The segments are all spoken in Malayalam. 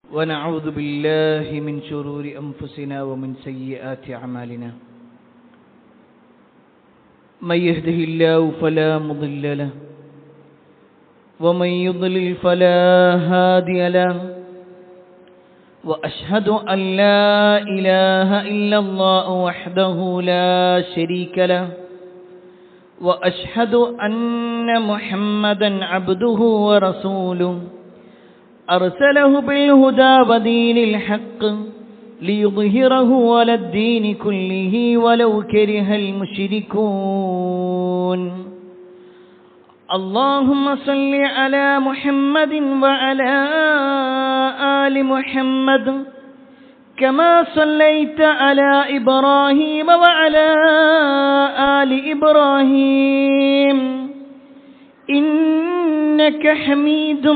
ونعوذ بالله من شرور أنفسنا ومن سيئات أعمالنا من يهده الله فلا مضل له ومن يضلل فلا هادي له وأشهد أن لا إله إلا الله وحده لا شريك له وأشهد أن محمدا عبده ورسوله أرسله بالهدى ودين الحق ليظهره على الدين كله ولو كره المشركون اللهم صل على محمد وعلى آل محمد كما صليت على إبراهيم وعلى آل إبراهيم إنك حميد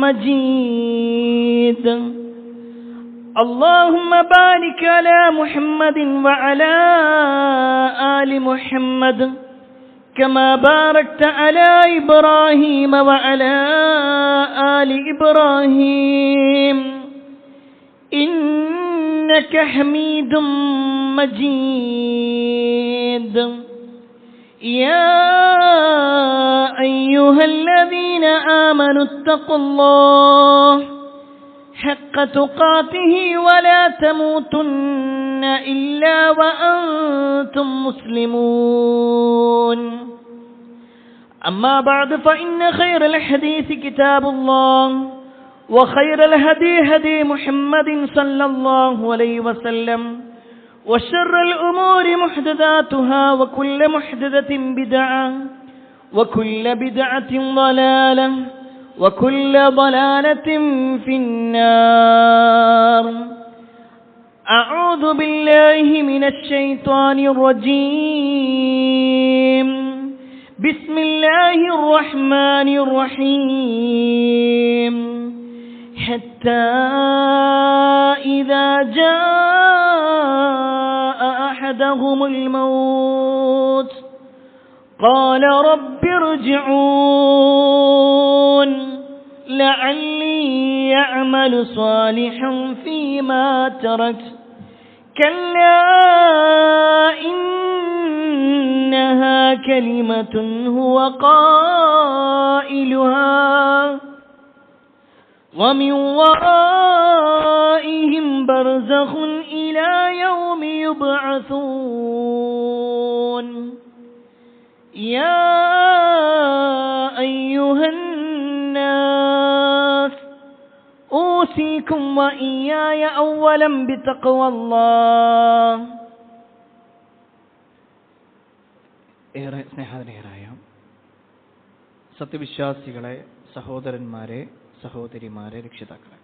مجيد اللهم بارك على محمد وعلى آل محمد كما باركت على إبراهيم وعلى آل إبراهيم إنك حميد مجيد يا أيها الذين آمنوا اتقوا الله حق تقاته ولا تموتن إلا وأنتم مسلمون أما بعد فإن خير الحديث كتاب الله وخير الهدي هدي محمد صلى الله عليه وسلم وشر الأمور محدثاتها وكل محدثة بدعة وكل بدعة ضلالة وكل ضلالة في النار أعوذ بالله من الشيطان الرجيم بسم الله الرحمن الرحيم حتى إذا جاء أحدهم الموت قال رب ارجعون لعلي أعمل صالحا فيما تركت كلا إنها كلمة هو قائلها ومن ورائهم برزخ إلى يوم يبعثون يا أيها الناس أوصيكم وإياي أولا بتقوى الله. ഏറെ സ്നേഹനിധരായ സത്യവിശ്വാസികളെ, സഹോദരന്മാരെ, സഹോദരിമാരെ, രക്ഷിതാക്കളെ,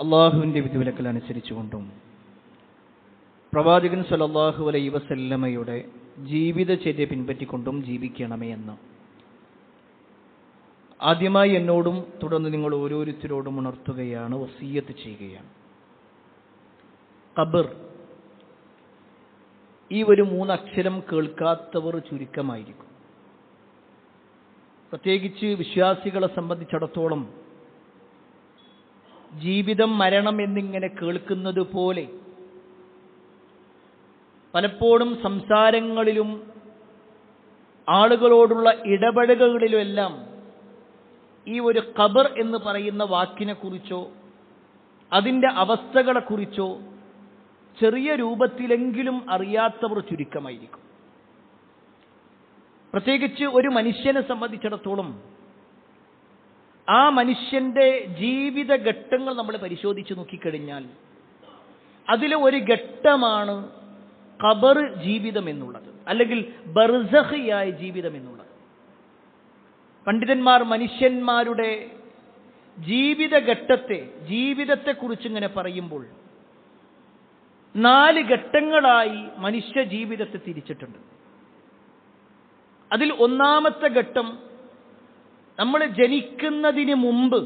അള്ളാഹുവിൻ്റെ വിധിവിലക്കൽ അനുസരിച്ചുകൊണ്ടും പ്രവാചകൻ സ്വല്ലല്ലാഹു അലൈഹി വസല്ലമയുടെ ജീവിതചര്യ പിൻപറ്റിക്കൊണ്ടും ജീവിക്കണമേ എന്ന് ആദ്യമായി എന്നോടും തുടർന്ന് നിങ്ങൾ ഓരോരുത്തരോടും ഉണർത്തുകയാണ്, വസിയ്യത്ത് ചെയ്യുകയാണ്. ഖബർ, ഈ ഒരു 3 അക്ഷരം കേൾക്കാത്തവർ ചുരുക്കമായിരിക്കും. പ്രത്യേകിച്ച് വിശ്വാസികളെ സംബന്ധിച്ചിടത്തോളം ജീവിതം, മരണം എന്നിങ്ങനെ കേൾക്കുന്നത് പോലെ പലപ്പോഴും സംസാരങ്ങളിലും ആളുകളോടുള്ള ഇടപെടലുകളിലുമെല്ലാം ഈ ഒരു ഖബർ എന്ന് പറയുന്ന വാക്കിനെ കുറിച്ചോ അതിൻ്റെ അവസ്ഥകളെക്കുറിച്ചോ ചെറിയ രൂപത്തിലെങ്കിലും അറിയാത്തവർ ചുരുക്കമായിരിക്കും. പ്രത്യേകിച്ച് ഒരു മനുഷ്യനെ സംബന്ധിച്ചിടത്തോളം ആ മനുഷ്യൻ്റെ ജീവിതഘട്ടങ്ങൾ നമ്മൾ പരിശോധിച്ച് നോക്കിക്കഴിഞ്ഞാൽ അതിലെ ഒരു ഘട്ടമാണ് ഖബർ ജീവിതം എന്നുള്ളത്, അല്ലെങ്കിൽ ബർസഖിയായ ജീവിതം എന്നുള്ളത്. പണ്ഡിതന്മാർ മനുഷ്യന്മാരുടെ ജീവിതത്തെക്കുറിച്ച് ഇങ്ങനെ പറയുമ്പോൾ 4 ഘട്ടങ്ങളായി മനുഷ്യ ജീവിതത്തെ തിരിച്ചിട്ടുണ്ട്. അതിൽ ഒന്നാമത്തെ ഘട്ടം നമ്മൾ ജനിക്കുന്നതിന് മുമ്പ്,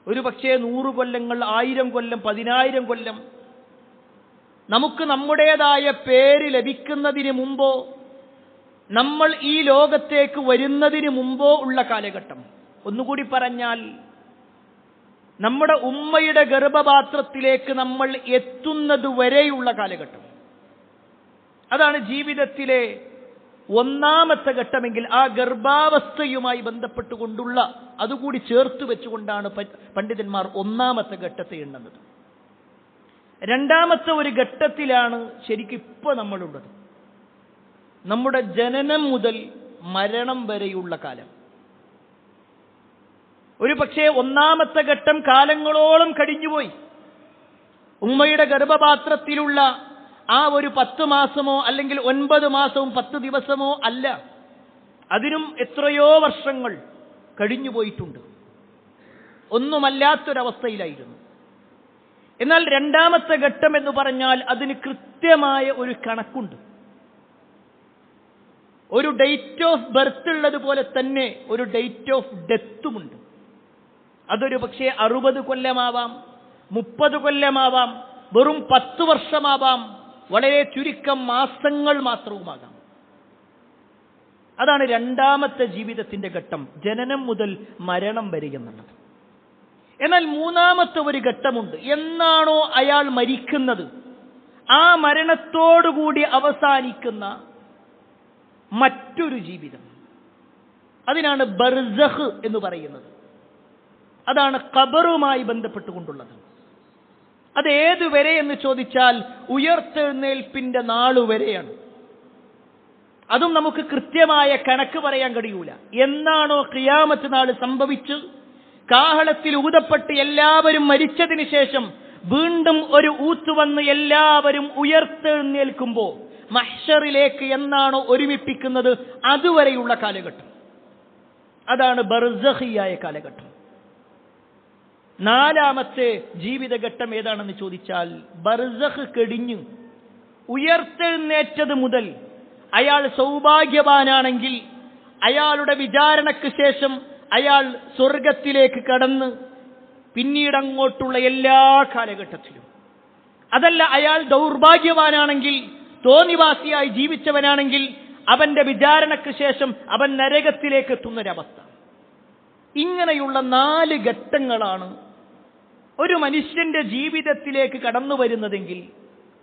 ഒരു പക്ഷേ 100 കൊല്ലങ്ങൾ, 1000 കൊല്ലം, 10000 കൊല്ലം, നമുക്ക് നമ്മുടേതായ പേര് ലഭിക്കുന്നതിന് മുമ്പോ നമ്മൾ ഈ ലോകത്തേക്ക് വരുന്നതിന് മുമ്പോ ഉള്ള കാലഘട്ടം. ഒന്നുകൂടി പറഞ്ഞാൽ നമ്മുടെ ഉമ്മയുടെ ഗർഭപാത്രത്തിലേക്ക് നമ്മൾ എത്തുന്നത് വരെയുള്ള കാലഘട്ടം, അതാണ് ജീവിതത്തിലെ ഒന്നാമത്തെ ഘട്ടമെങ്കിൽ ആ ഗർഭാവസ്ഥയുമായി ബന്ധപ്പെട്ടുകൊണ്ടുള്ള അതുകൂടി ചേർത്ത് വെച്ചുകൊണ്ടാണ് പണ്ഡിതന്മാർ ഒന്നാമത്തെ ഘട്ടത്തെ എണ്ണുന്നത്. രണ്ടാമത്തെ ഒരു ഘട്ടത്തിലാണ് ശരിക്കും ഇപ്പോൾ നമ്മളുള്ളത്, നമ്മുടെ ജനനം മുതൽ മരണം വരെയുള്ള കാലം. ഒരു പക്ഷേ ഒന്നാമത്തെ ഘട്ടം കാലങ്ങളോളം കഴിഞ്ഞുപോയി. ഉമ്മയുടെ ഗർഭപാത്രത്തിലുള്ള ആ ഒരു 10 മാസമോ അല്ലെങ്കിൽ 9 മാസവും 10 ദിവസമോ അല്ല, അതിനും എത്രയോ വർഷങ്ങൾ കഴിഞ്ഞുപോയിട്ടുണ്ട്. ഒന്നുമല്ലാത്തൊരവസ്ഥയിലായിരുന്നു. എന്നാൽ രണ്ടാമത്തെ ഘട്ടം എന്ന് പറഞ്ഞാൽ അതിന് കൃത്യമായ ഒരു കണക്കുണ്ട്. ഒരു ഡേറ്റ് ഓഫ് ബർത്ത് ഉള്ളതുപോലെ തന്നെ ഒരു ഡേറ്റ് ഓഫ് ഡെത്തുമുണ്ട്. അതൊരു പക്ഷേ 60 കൊല്ലമാവാം, 30 കൊല്ലമാവാം, വെറും 10 വർഷമാവാം, വളരെ ചുരുക്കം മാസങ്ങൾ മാത്രവുമാകാം. അതാണ് രണ്ടാമത്തെ ജീവിതത്തിന്റെ ഘട്ടം, ജനനം മുതൽ മരണം വരെ എന്നുള്ളത്. എന്നാൽ മൂന്നാമത്തെ ഒരു ഘട്ടമുണ്ട്. എന്നാണോ അയാൾ മരിക്കുന്നത് ആ മരണത്തോടുകൂടി അവസാനിക്കുന്ന മറ്റൊരു ജീവിതം, അതിനാണ് ബർസഖ് എന്ന് പറയുന്നത്. അതാണ് ഖബറുമായി ബന്ധപ്പെട്ടുകൊണ്ടുള്ളത്. അത് ഏതുവരെ എന്ന് ചോദിച്ചാൽ ഉയർത്തെഴുന്നേൽപ്പിന്റെ നാളുവരെയാണ്. അതും നമുക്ക് കൃത്യമായ കണക്ക് പറയാൻ കഴിയൂല. എന്നാണോ ഖിയാമത്ത് നാൾ സംഭവിച്ച് കാഹളത്തിൽ ഊതപ്പെട്ട് എല്ലാവരും മരിച്ചതിന് ശേഷം വീണ്ടും ഒരു ഊത്ത് വന്ന് എല്ലാവരും ഉയർത്തെഴുന്നേൽക്കുമ്പോൾ മഹ്ശറിലേക്ക് എന്നാണോ ഒരുമിപ്പിക്കുന്നത് അതുവരെയുള്ള കാലഘട്ടം, അതാണ് ബർസഖിയായ കാലഘട്ടം. നാലാമത്തെ ജീവിതഘട്ടം ഏതാണെന്ന് ചോദിച്ചാൽ ബർസഖ് കഴിഞ്ഞ് ഉയർത്തെഴുന്നേറ്റത് മുതൽ അയാൾ സൗഭാഗ്യവാനാണെങ്കിൽ അയാളുടെ വിചാരണയ്ക്ക് ശേഷം അയാൾ സ്വർഗത്തിലേക്ക് കടന്ന് പിന്നീട് അങ്ങോട്ടുള്ള എല്ലാ കാലഘട്ടത്തിലും, അതല്ല അയാൾ ദൗർഭാഗ്യവാനാണെങ്കിൽ തോന്നിവാസിയായി ജീവിച്ചവനാണെങ്കിൽ അവന്റെ വിചാരണയ്ക്ക് ശേഷം അവൻ നരകത്തിലേക്ക് എത്തുന്നൊരവസ്ഥ. ഇങ്ങനെയുള്ള 4 ഘട്ടങ്ങളാണ് ഒരു മനുഷ്യന്റെ ജീവിതത്തിലേക്ക് കടന്നു വരുന്നതെങ്കിൽ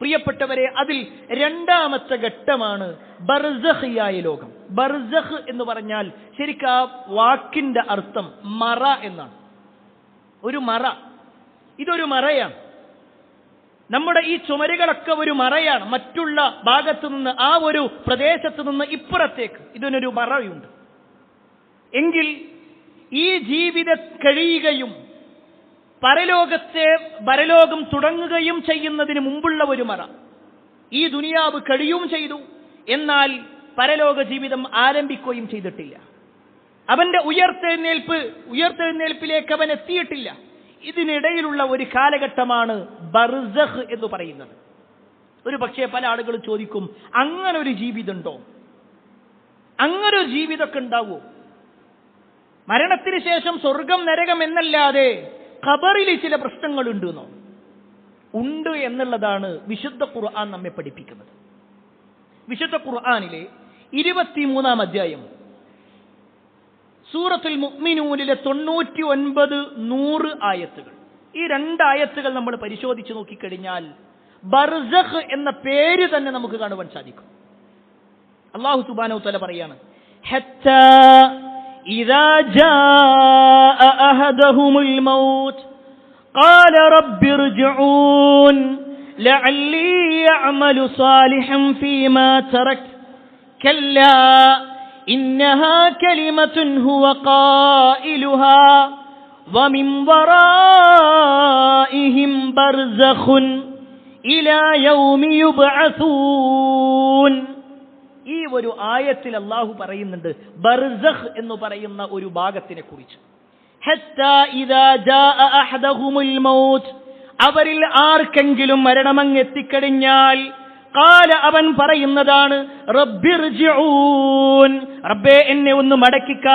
പ്രിയപ്പെട്ടവരെ, അതിൽ രണ്ടാമത്തെ ഘട്ടമാണ് ബർസഖിയായ ലോകം. ബർസഖ് എന്ന് പറഞ്ഞാൽ ശരിക്കും ആ വാക്കിന്റെ അർത്ഥം മറ എന്നാണ്. ഒരു മറ, ഇതൊരു മറയാണ്. നമ്മുടെ ഈ ചുമരുകളൊക്കെ ഒരു മറയാണ്. മറ്റുള്ള ഭാഗത്തു നിന്ന്, ആ ഒരു പ്രദേശത്ത് നിന്ന് ഇപ്പുറത്തേക്ക് ഇതിനൊരു മറയുണ്ട്. എങ്കിൽ ഈ ജീവിതം കഴിയുകയും പരലോകം തുടങ്ങുകയും ചെയ്യുന്നതിന് മുമ്പുള്ള ഒരു മറ, ഈ ദുനിയാവ് കഴിയുകയും ചെയ്തു, എന്നാൽ പരലോക ജീവിതം ആരംഭിക്കുകയും ചെയ്തിട്ടില്ല. അവന്റെ ഉയർത്തെഴുന്നേൽപ്പിലേക്ക് അവൻ എത്തിയിട്ടില്ല. ഇതിനിടയിലുള്ള ഒരു കാലഘട്ടമാണ് ബർസഖ് എന്ന് പറയുന്നത്. ഒരു പക്ഷേ പല ആളുകളും ചോദിക്കും, അങ്ങനെ ഒരു ജീവിതമുണ്ടോ? അങ്ങനെ ഒരു ജീവിതമൊക്കെ ഉണ്ടാവോ? മരണത്തിന് ശേഷം സ്വർഗം നരകം എന്നല്ലാതെ ഖബറിൽ ചില പ്രശ്നങ്ങളുണ്ട് എന്നോ? ഉണ്ട് എന്നുള്ളതാണ് വിശുദ്ധ ഖുർആൻ നമ്മെ പഠിപ്പിക്കുന്നത്. വിശുദ്ധ ഖുർആനിലെ 23-ാം അധ്യായം സൂറത്തുൽ മുഅ്മിനൂനിലെ 99-100 ആയത്തുകൾ, ഈ 2 ആയത്തുകൾ നമ്മൾ പരിശോധിച്ച് നോക്കിക്കഴിഞ്ഞാൽ ബർസഖ് എന്ന പേര് തന്നെ നമുക്ക് കാണുവാൻ സാധിക്കും. അല്ലാഹു സുബ്ഹാനഹു വ തആല പറയാണ്, ഹത്താ ഇദാ ജാഅ അഹദഹുമുൽ മൗത്ത് ഖാല റബ്ബി ഇർജിഊൻ ലഅല്ലി അഅമലു സാലിഹൻ ഫീമാ തറക്ത് കല്ലാ ഇന്നഹാ കലിമത്തുൻ ഹുവ ഖായിലുഹാ വമിൻ വറാഇഹിം ബർസഖുൻ ഇലാ യൗമി യുബ്അസൂൻ. ഈ ഒരു ആയത്തിൽ അല്ലാഹു പറയുന്നുണ്ട് ബർസഖ് എന്ന് പറയുന്ന ഒരു ഭാഗത്തിനെ കുറിച്ച്. ഹത്താ ഇദാ ജാഅ അഹദഹുമുൽ മൗത്ത്, അവരിൽ ആർക്കെങ്കിലും മരണമങ്ങ് എത്തിക്കഴിഞ്ഞാൽ ഖാല, അവൻ പറയുന്നതാണ് റബ്ബിർജിഊൻ, റബ്ബേ എന്നെ ഒന്ന് മടക്കിക്ക,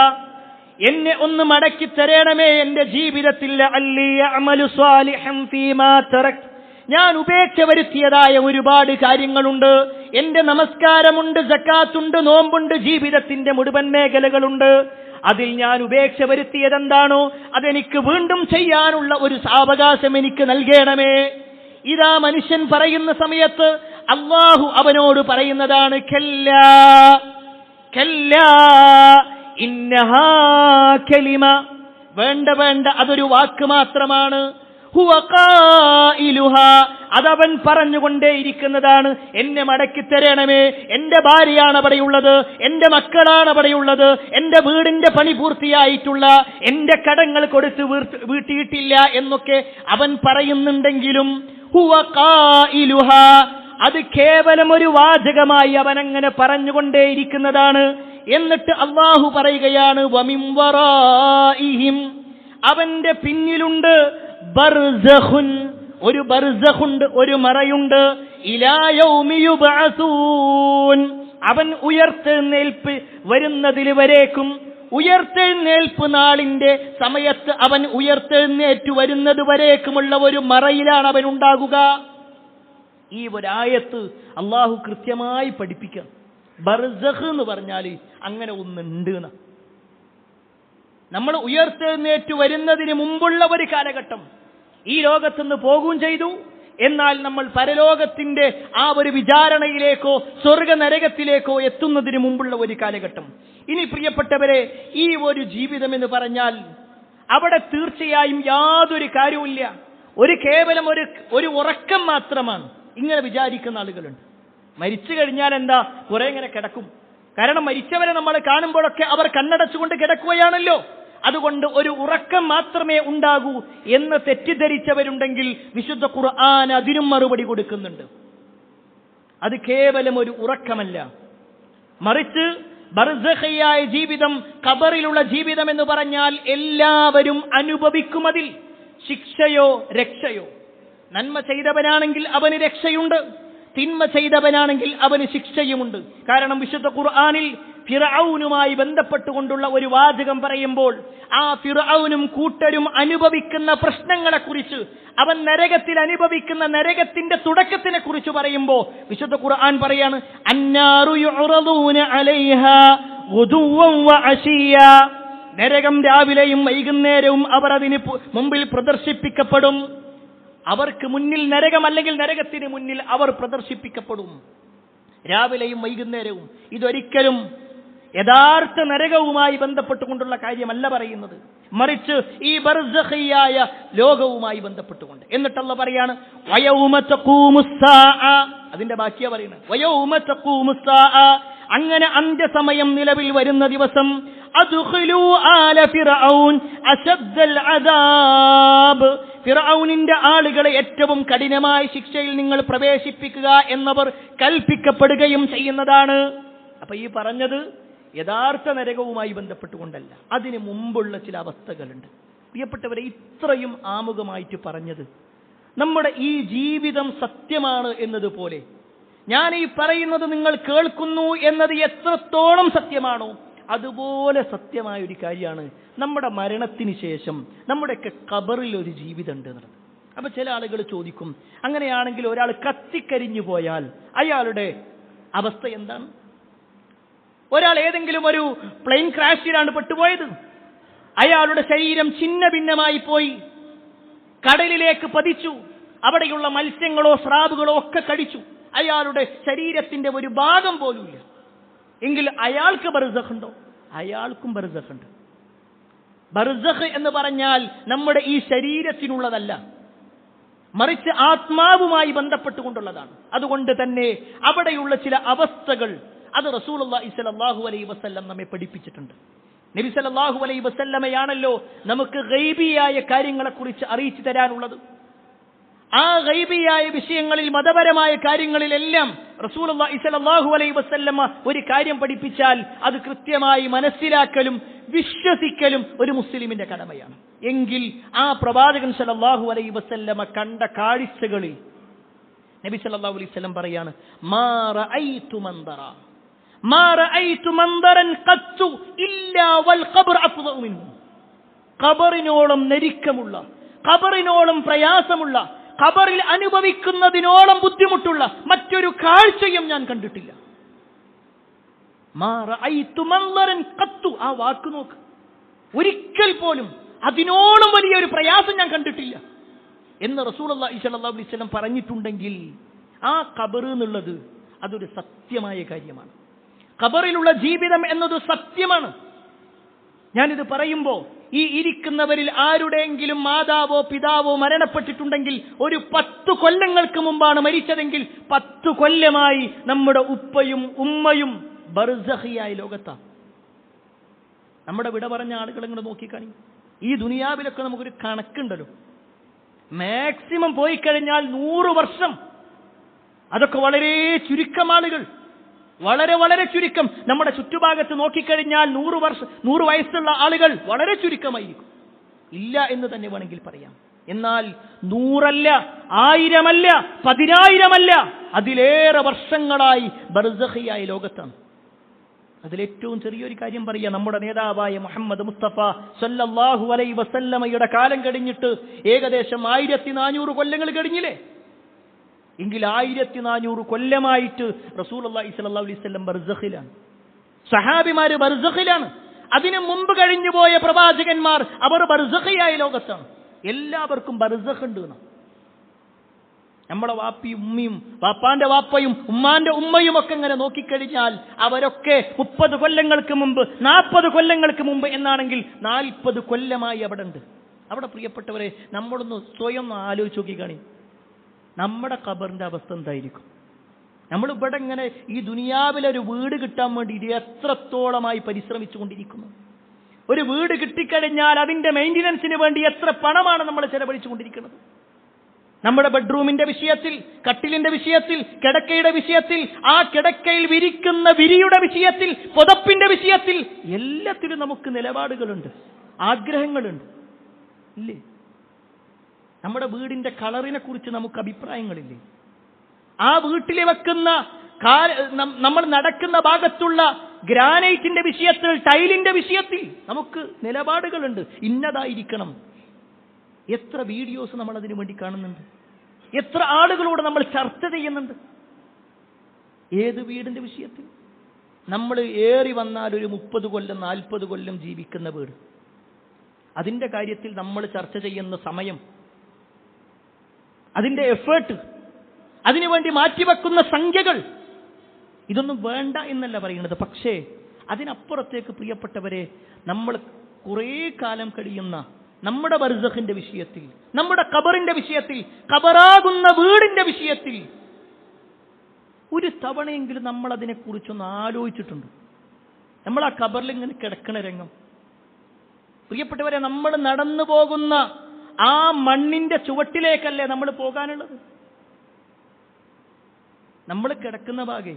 എന്നെ ഒന്ന് മടക്കി തരണമേ എന്റെ ജീവിതത്തിൽ, ലഅല്ലി അഅമലു സാലിഹൻ ഫീമാ തറക്ത്, ഞാൻ ഉപേക്ഷ വരുത്തിയതായ ഒരുപാട് കാര്യങ്ങളുണ്ട്. എന്റെ നമസ്കാരമുണ്ട്, സക്കാത്തുണ്ട്, നോമ്പുണ്ട്, ജീവിതത്തിന്റെ മുഴുവൻ മേഖലകളുണ്ട്. അതിൽ ഞാൻ ഉപേക്ഷ വരുത്തിയതെന്താണോ അതെനിക്ക് വീണ്ടും ചെയ്യാനുള്ള ഒരു സാവകാശം എനിക്ക് നൽകണമേ. ഇതാ മനുഷ്യൻ പറയുന്ന സമയത്ത് അല്ലാഹു അവനോട് പറയുന്നതാണ്, കല്ലാ കല്ലാ ഇന്നഹാ കലിമ, വേണ്ട വേണ്ട, അതൊരു വാക്ക് മാത്രമാണ്. ഹുവ ഖായിലുഹാ, അതവൻ പറഞ്ഞുകൊണ്ടേയിരിക്കുന്നതാണ്. എന്നെ മടക്കി തരണമേ, എന്റെ ഭാര്യയാണ് അവിടെയുള്ളത്, എന്റെ മക്കളാണ് അവിടെയുള്ളത്, എന്റെ വീടിന്റെ പണി പൂർത്തിയായിട്ടുള്ള, എന്റെ കടങ്ങൾ കൊടുത്ത് വീട്ടിയിട്ടില്ല എന്നൊക്കെ അവൻ പറയുന്നുണ്ടെങ്കിലും ഹുവ ഖായിലുഹാ, അത് കേവലം ഒരു വാചകമായി അവൻ അങ്ങനെ പറഞ്ഞുകൊണ്ടേയിരിക്കുന്നതാണ്. എന്നിട്ട് അല്ലാഹു പറയുകയാണ്, വമിൻ വറാഇഹിം, അവന്റെ പിന്നിലുണ്ട് ബർസഖുൻ, ഒരു ബർസഖുണ്ട്, ഒരു മറയുണ്ട്, ഇലാ യൗമി യുബ്അസൂൻ, അവൻ ഉയർത്തെഴുന്നേൽപ്പ് വരുന്നതിൽ വരേക്കും, ഉയർത്തെഴുന്നേൽപ്പ് നാളിന്റെ സമയത്ത് അവൻ ഉയർത്തെഴുന്നേറ്റു വരുന്നത് വരേക്കുമുള്ള ഒരു മറയിലാണ് അവൻ ഉണ്ടാകുക. ഈ ഒരായത്ത് അള്ളാഹു കൃത്യമായി പഠിപ്പിക്കുക. ബർസഖ് എന്ന് പറഞ്ഞാൽ അങ്ങനെ ഒന്നുണ്ട് എന്ന്. നമ്മൾ ഉയർത്തെഴുന്നേറ്റു വരുന്നതിന് മുമ്പുള്ള ഒരു കാലഘട്ടം, ഈ ലോകത്തുനിന്ന് പോകുകയും ചെയ്തു, എന്നാൽ നമ്മൾ പരലോകത്തിന്റെ ആ ഒരു വിചാരണയിലേക്കോ സ്വർഗ നരകത്തിലേക്കോ എത്തുന്നതിന് മുമ്പുള്ള ഒരു കാലഘട്ടം. ഇനി പ്രിയപ്പെട്ടവരെ, ഈ ഒരു ജീവിതം എന്ന് പറഞ്ഞാൽ അവിടെ തീർച്ചയായും യാതൊരു കാര്യവുമില്ല, കേവലം ഒരു ഉറക്കം മാത്രമാണ്. ഇങ്ങനെ വിചാരിക്കുന്ന ആളുകളുണ്ട്. മരിച്ചു കഴിഞ്ഞാൽ എന്താ, കുറെ ഇങ്ങനെ കിടക്കും. കാരണം മരിച്ചവരെ നമ്മൾ കാണുമ്പോഴൊക്കെ അവർ കണ്ണടച്ചുകൊണ്ട് കിടക്കുകയാണല്ലോ. അതുകൊണ്ട് ഒരു ഉറക്കം മാത്രമേ ഉണ്ടാകൂ എന്ന് തെറ്റിദ്ധരിച്ചവരുണ്ടെങ്കിൽ വിശുദ്ധ ഖുർആൻ അതിനും മറുപടി കൊടുക്കുന്നുണ്ട്. അത് കേവലം ഒരു ഉറക്കമല്ല, മറിച്ച് ബർസഖിയായ ജീവിതം, ഖബറിലുള്ള ജീവിതം എന്ന് പറഞ്ഞാൽ എല്ലാവരും അനുഭവിക്കും. അതിൽ ശിക്ഷയോ രക്ഷയോ. നന്മ ചെയ്തവനാണെങ്കിൽ അവന് രക്ഷയുണ്ട്, തിന്മ ചെയ്തവനാണെങ്കിൽ അവന് ശിക്ഷയുമുണ്ട്. കാരണം വിശുദ്ധ ഖുർആനിൽ ഫിർഔനുമായി ബന്ധപ്പെട്ടുകൊണ്ടുള്ള ഒരു വാചകം പറയുമ്പോൾ ആ ഫിർഔനും കൂട്ടരും അനുഭവിക്കുന്ന പ്രശ്നങ്ങളെക്കുറിച്ച്, അവൻ നരകത്തിൽ അനുഭവിക്കുന്ന നരകത്തിന്റെ തുടക്കത്തിനെ കുറിച്ച് പറയുമ്പോൾ വിശുദ്ധ ഖുർആൻ പറയാണ്, അന്നാറു യുറദൂന അലൈഹാ ഗുദുവൻ വഅശിയ, നരകം രാവിലെയും വൈകുന്നേരവും അവർ അതിന് മുമ്പിൽ പ്രദർശിപ്പിക്കപ്പെടും. അവർക്ക് മുന്നിൽ നരകം, അല്ലെങ്കിൽ നരകത്തിന് മുന്നിൽ അവർ പ്രദർശിപ്പിക്കപ്പെടും രാവിലെയും വൈകുന്നേരവും. ഇതൊരിക്കലും യഥാർത്ഥ നരകവുമായി ബന്ധപ്പെട്ടുകൊണ്ടുള്ള കാര്യമല്ല പറയുന്നത്, മറിച്ച് ഈ ബർസഖിയായ ലോകവുമായി ബന്ധപ്പെട്ടുകൊണ്ട്. എന്നിട്ട് അല്ലാഹു പറയാണ്, വയൗമ തഖൂമുസ്സാഅ, അതിന്റെ ബാക്കിയാ പറയുന്നത്, വയൗമ തഖൂമുസ്സാഅ, അങ്ങനെ അന്ത്യസമയം നിലവിൽ വരുന്ന ദിവസം, അദ്ഖിലൂ ആല ഫിർഔൻ അശദ്ദൽ അദാബ്, ഫിർഔനിന്റെ ആളുകളെ ഏറ്റവും കഠിനമായ ശിക്ഷയിൽ നിങ്ങൾ പ്രവേശിപ്പിക്കുക എന്നവർ കൽപ്പിക്കപ്പെടുകയും ചെയ്യുന്നതാണ്. അപ്പൊ ഈ പറഞ്ഞത് യഥാർത്ഥ നരകവുമായി ബന്ധപ്പെട്ടുകൊണ്ടല്ല, അതിന് മുമ്പുള്ള ചില അവസ്ഥകളുണ്ട്. പ്രിയപ്പെട്ടവരെ, ഇത്രയും ആമുഖമായിട്ട് പറഞ്ഞത് നമ്മുടെ ഈ ജീവിതം സത്യമാണ് എന്നതുപോലെ, ഞാൻ ഈ പറയുന്നത് നിങ്ങൾ കേൾക്കുന്നു എന്നത് എത്രത്തോളം സത്യമാണോ അതുപോലെ സത്യമായ ഒരു കാര്യമാണ് നമ്മുടെ മരണത്തിന് ശേഷം നമ്മുടെയൊക്കെ ഖബറിൽ ഒരു ജീവിതം ഉണ്ട് എന്നുള്ളത്. അപ്പൊ ചില ആളുകൾ ചോദിക്കും, അങ്ങനെയാണെങ്കിൽ ഒരാൾ കത്തിക്കരിഞ്ഞു പോയാൽ അയാളുടെ അവസ്ഥ എന്താണ്? ഒരാൾ ഏതെങ്കിലും ഒരു പ്ലെയിൻ ക്രാഷിലാണ് പെട്ടുപോയത്, അയാളുടെ ശരീരം ഛിന്ന ഭിന്നമായി പോയി, കടലിലേക്ക് പതിച്ചു, അവിടെയുള്ള മത്സ്യങ്ങളോ സ്രാവുകളോ ഒക്കെ കടിച്ചു, അയാളുടെ ശരീരത്തിന്റെ ഒരു ഭാഗം പോലുമില്ല, എങ്കിൽ അയാൾക്ക് ബർസഖ് ഉണ്ടോ? അയാൾക്കും ബർസഖ് ഉണ്ട്. ബർസഖ് എന്ന് പറഞ്ഞാൽ നമ്മുടെ ഈ ശരീരത്തിനുള്ളതല്ല, മറിച്ച് ആത്മാവുമായി ബന്ധപ്പെട്ടുകൊണ്ടുള്ളതാണ്. അതുകൊണ്ട് തന്നെ അവിടെയുള്ള ചില അവസ്ഥകൾ അത് റസൂലുള്ളാഹി സ്വല്ലല്ലാഹു അലൈഹി വസല്ലം നമ്മെ പഠിപ്പിച്ചിട്ടുണ്ട്. നബി സല്ലല്ലാഹു അലൈഹി വസല്ലമയാണല്ലോ നമുക്ക് ഗൈബിയായ കാര്യങ്ങളെക്കുറിച്ച് അറിയിച്ചു തരാനുള്ളത്. ആ ഗൈബിയായ വിഷയങ്ങളിൽ, മതപരമായ കാര്യങ്ങളിലെല്ലാം റസൂലുള്ളാഹി സ്വല്ലല്ലാഹു അലൈഹി വസല്ലമ ഒരു കാര്യം പഠിപ്പിച്ചാൽ അത് കൃത്യമായി മനസ്സിലാക്കലും വിശ്വസിക്കലും ഒരു മുസ്ലിമിന്റെ കടമയാണ്. എങ്കിൽ ആ പ്രവാചകൻ സല്ലല്ലാഹു അലൈഹി വസല്ലമ കണ്ട കാഴ്ചകളിൽ നബി സല്ലല്ലാഹു അലൈഹി വസല്ലം പറയാണ്, മാ റഅയ്തു മൻദറൻ ഖത്തു ഇല്ലാ വൽ ഖബ്ർ അഫ്ദഉ മിൻഹു, ഖബറിനോളം നരിക്കമുള്ള, ഖബറിനോളം പ്രയാസമുള്ള, ഖബറിൽ അനുഭവിക്കുന്നതിനോളം ബുദ്ധിമുട്ടുള്ള മറ്റൊരു കാഴ്ചയും ഞാൻ കണ്ടിട്ടില്ല. മാ റഅയ്തു മൻദറൻ ഖത്തു, ആ വാക്ക് നോക്ക്, ഒരിക്കൽ പോലും അതിനോളം വലിയൊരു പ്രയാസം ഞാൻ കണ്ടിട്ടില്ല എന്ന് റസൂലുള്ളാഹി സ്വല്ലല്ലാഹു അലൈഹി വസല്ലം പറഞ്ഞിട്ടുണ്ടെങ്കിൽ ആ ഖബർ എന്നുള്ളത് അതൊരു സത്യമായ കാര്യമാണ്. ഖബറിലുള്ള ജീവിതം എന്നത് സത്യമാണ്. ഞാനിത് പറയുമ്പോൾ ഈ ഇരിക്കുന്നവരിൽ ആരുടെയെങ്കിലും മാതാവോ പിതാവോ മരണപ്പെട്ടിട്ടുണ്ടെങ്കിൽ ഒരു 10 കൊല്ലങ്ങൾക്ക് മുമ്പാണ് മരിച്ചതെങ്കിൽ 10 കൊല്ലമായി നമ്മുടെ ഉപ്പയും ഉമ്മയും ബർസഖിയായ ലോകത്താണ്. നമ്മുടെ വിട പറഞ്ഞ ആളുകൾ ഇങ്ങനെ നോക്കിക്കാണി. ഈ ദുനിയാവിലൊക്കെ നമുക്കൊരു കണക്കുണ്ടല്ലോ. മാക്സിമം പോയി കഴിഞ്ഞാൽ 100 വർഷം. അതൊക്കെ വളരെ ചുരുക്കം ആളുകൾ, വളരെ വളരെ ചുരുക്കം. നമ്മുടെ ചുറ്റുഭാഗത്ത് നോക്കിക്കഴിഞ്ഞാൽ 100 വയസ്സുള്ള ആളുകൾ വളരെ ചുരുക്കമായിരിക്കും. ഇല്ല എന്ന് തന്നെ വേണമെങ്കിൽ പറയാം. എന്നാൽ 100 1000 10,000 അതിലേറെ വർഷങ്ങളായി ബർസഖിയായ ലോകത്താണ്. അതിലേറ്റവും ചെറിയൊരു കാര്യം പറയാം. നമ്മുടെ നേതാവായ മുഹമ്മദ് മുസ്തഫ സല്ലല്ലാഹു അലൈഹി വസല്ലമയുടെ കാലം കഴിഞ്ഞിട്ട് ഏകദേശം 1400 കൊല്ലങ്ങൾ കഴിഞ്ഞില്ലേ? എങ്കിൽ 1400 കൊല്ലമായിട്ട് റസൂലുള്ളാഹി സ്വല്ലല്ലാഹു അലൈഹി വസല്ലം ബർസഖിലാണ്, സഹാബിമാര് ബർസഖിലാണ്. അതിനു മുമ്പ് കഴിഞ്ഞുപോയ പ്രവാചകന്മാർ അവർ ബർസഖിയായ ലോകത്താണ്. എല്ലാവർക്കും ബർസഖ് ഉണ്ട്. നമ്മുടെ വാപ്പിയും ഉമ്മയും വാപ്പാന്റെ വാപ്പയും ഉമ്മാന്റെ ഉമ്മയും ഒക്കെ ഇങ്ങനെ നോക്കിക്കഴിഞ്ഞാൽ അവരൊക്കെ 30 കൊല്ലങ്ങൾക്ക് മുമ്പ് 40 കൊല്ലങ്ങൾക്ക് മുമ്പ് എന്നാണെങ്കിൽ 40 കൊല്ലമായി അവിടെ ഉണ്ട്. അവിടെ പ്രിയപ്പെട്ടവരെ നമ്മളൊന്ന് സ്വയം ആലോചിച്ച് നോക്കിക്കാണി, നമ്മുടെ ഖബറിന്റെ അവസ്ഥ എന്തായിരിക്കും? നമ്മളിവിടെ ഇങ്ങനെ ഈ ദുനിയാവിലെ ഒരു വീട് കിട്ടാൻ വേണ്ടി എത്രത്തോളമായി പരിശ്രമിച്ചു കൊണ്ടിരിക്കുന്നു. ഒരു വീട് കിട്ടിക്കഴിഞ്ഞാൽ അതിന്റെ മെയിൻ്റനൻസിന് വേണ്ടി എത്ര പണമാണ് നമ്മൾ ചെലവഴിച്ചു കൊണ്ടിരിക്കുന്നത്. നമ്മുടെ ബെഡ്റൂമിന്റെ വിഷയത്തിൽ, കട്ടിലിന്റെ വിഷയത്തിൽ, കിടക്കയുടെ വിഷയത്തിൽ, ആ കിടക്കയിൽ വിരിക്കുന്ന വിരിയുടെ വിഷയത്തിൽ, പുതപ്പിന്റെ വിഷയത്തിൽ, എല്ലാത്തിലും നമുക്ക് നിലപാടുകളുണ്ട്, ആഗ്രഹങ്ങളുണ്ട്, ഇല്ലേ? നമ്മുടെ വീടിന്റെ കളറിനെ കുറിച്ച് നമുക്ക് അഭിപ്രായങ്ങളില്ലേ? ആ വീട്ടിൽ വെക്കുന്ന നമ്മൾ നടക്കുന്ന ഭാഗത്തുള്ള ഗ്രാനൈറ്റിന്റെ വിഷയത്തിൽ, ടൈലിന്റെ വിഷയത്തിൽ നമുക്ക് നിലപാടുകളുണ്ട്. ഇന്നതായിരിക്കണം. എത്ര വീഡിയോസ് നമ്മൾ അതിനു വേണ്ടി കാണുന്നുണ്ട്, എത്ര ആളുകളോട് നമ്മൾ ചർച്ച ചെയ്യുന്നുണ്ട്. ഏത് വീടിന്റെ വിഷയത്തിൽ? നമ്മൾ ഏറി വന്നാൽ ഒരു 30 കൊല്ലം 40 കൊല്ലം ജീവിക്കുന്ന വീട്, അതിന്റെ കാര്യത്തിൽ നമ്മൾ ചർച്ച ചെയ്യുന്ന സമയം, അതിന്റെ എഫേർട്ട്, അതിനുവേണ്ടി മാറ്റിവെക്കുന്ന സംഖ്യകൾ, ഇതൊന്നും വേണ്ട എന്നല്ല പറയുന്നത്. പക്ഷേ അതിനപ്പുറത്തേക്ക് പ്രിയപ്പെട്ടവരെ, നമ്മൾ കുറേ കാലം കഴിയുന്ന നമ്മുടെ ബർസഖിന്റെ വിഷയത്തിൽ, നമ്മുടെ ഖബറിന്റെ വിഷയത്തിൽ, ഖബറാകുന്ന വീടിന്റെ വിഷയത്തിൽ ഒരു തവണയെങ്കിലും നമ്മൾ അതിനെക്കുറിച്ചൊന്ന് ആലോചിച്ചിട്ടുണ്ട്? നമ്മൾ ആ ഖബറിൽ ഇങ്ങനെ കിടക്കണ രംഗം, പ്രിയപ്പെട്ടവരെ, നമ്മൾ നടന്നു പോകുന്ന ആ മണ്ണിന്റെ ചുവട്ടിലേക്കല്ലേ നമ്മൾ പോകാനുള്ളത്? നമ്മൾ കിടക്കുന്ന ഭാഗേ,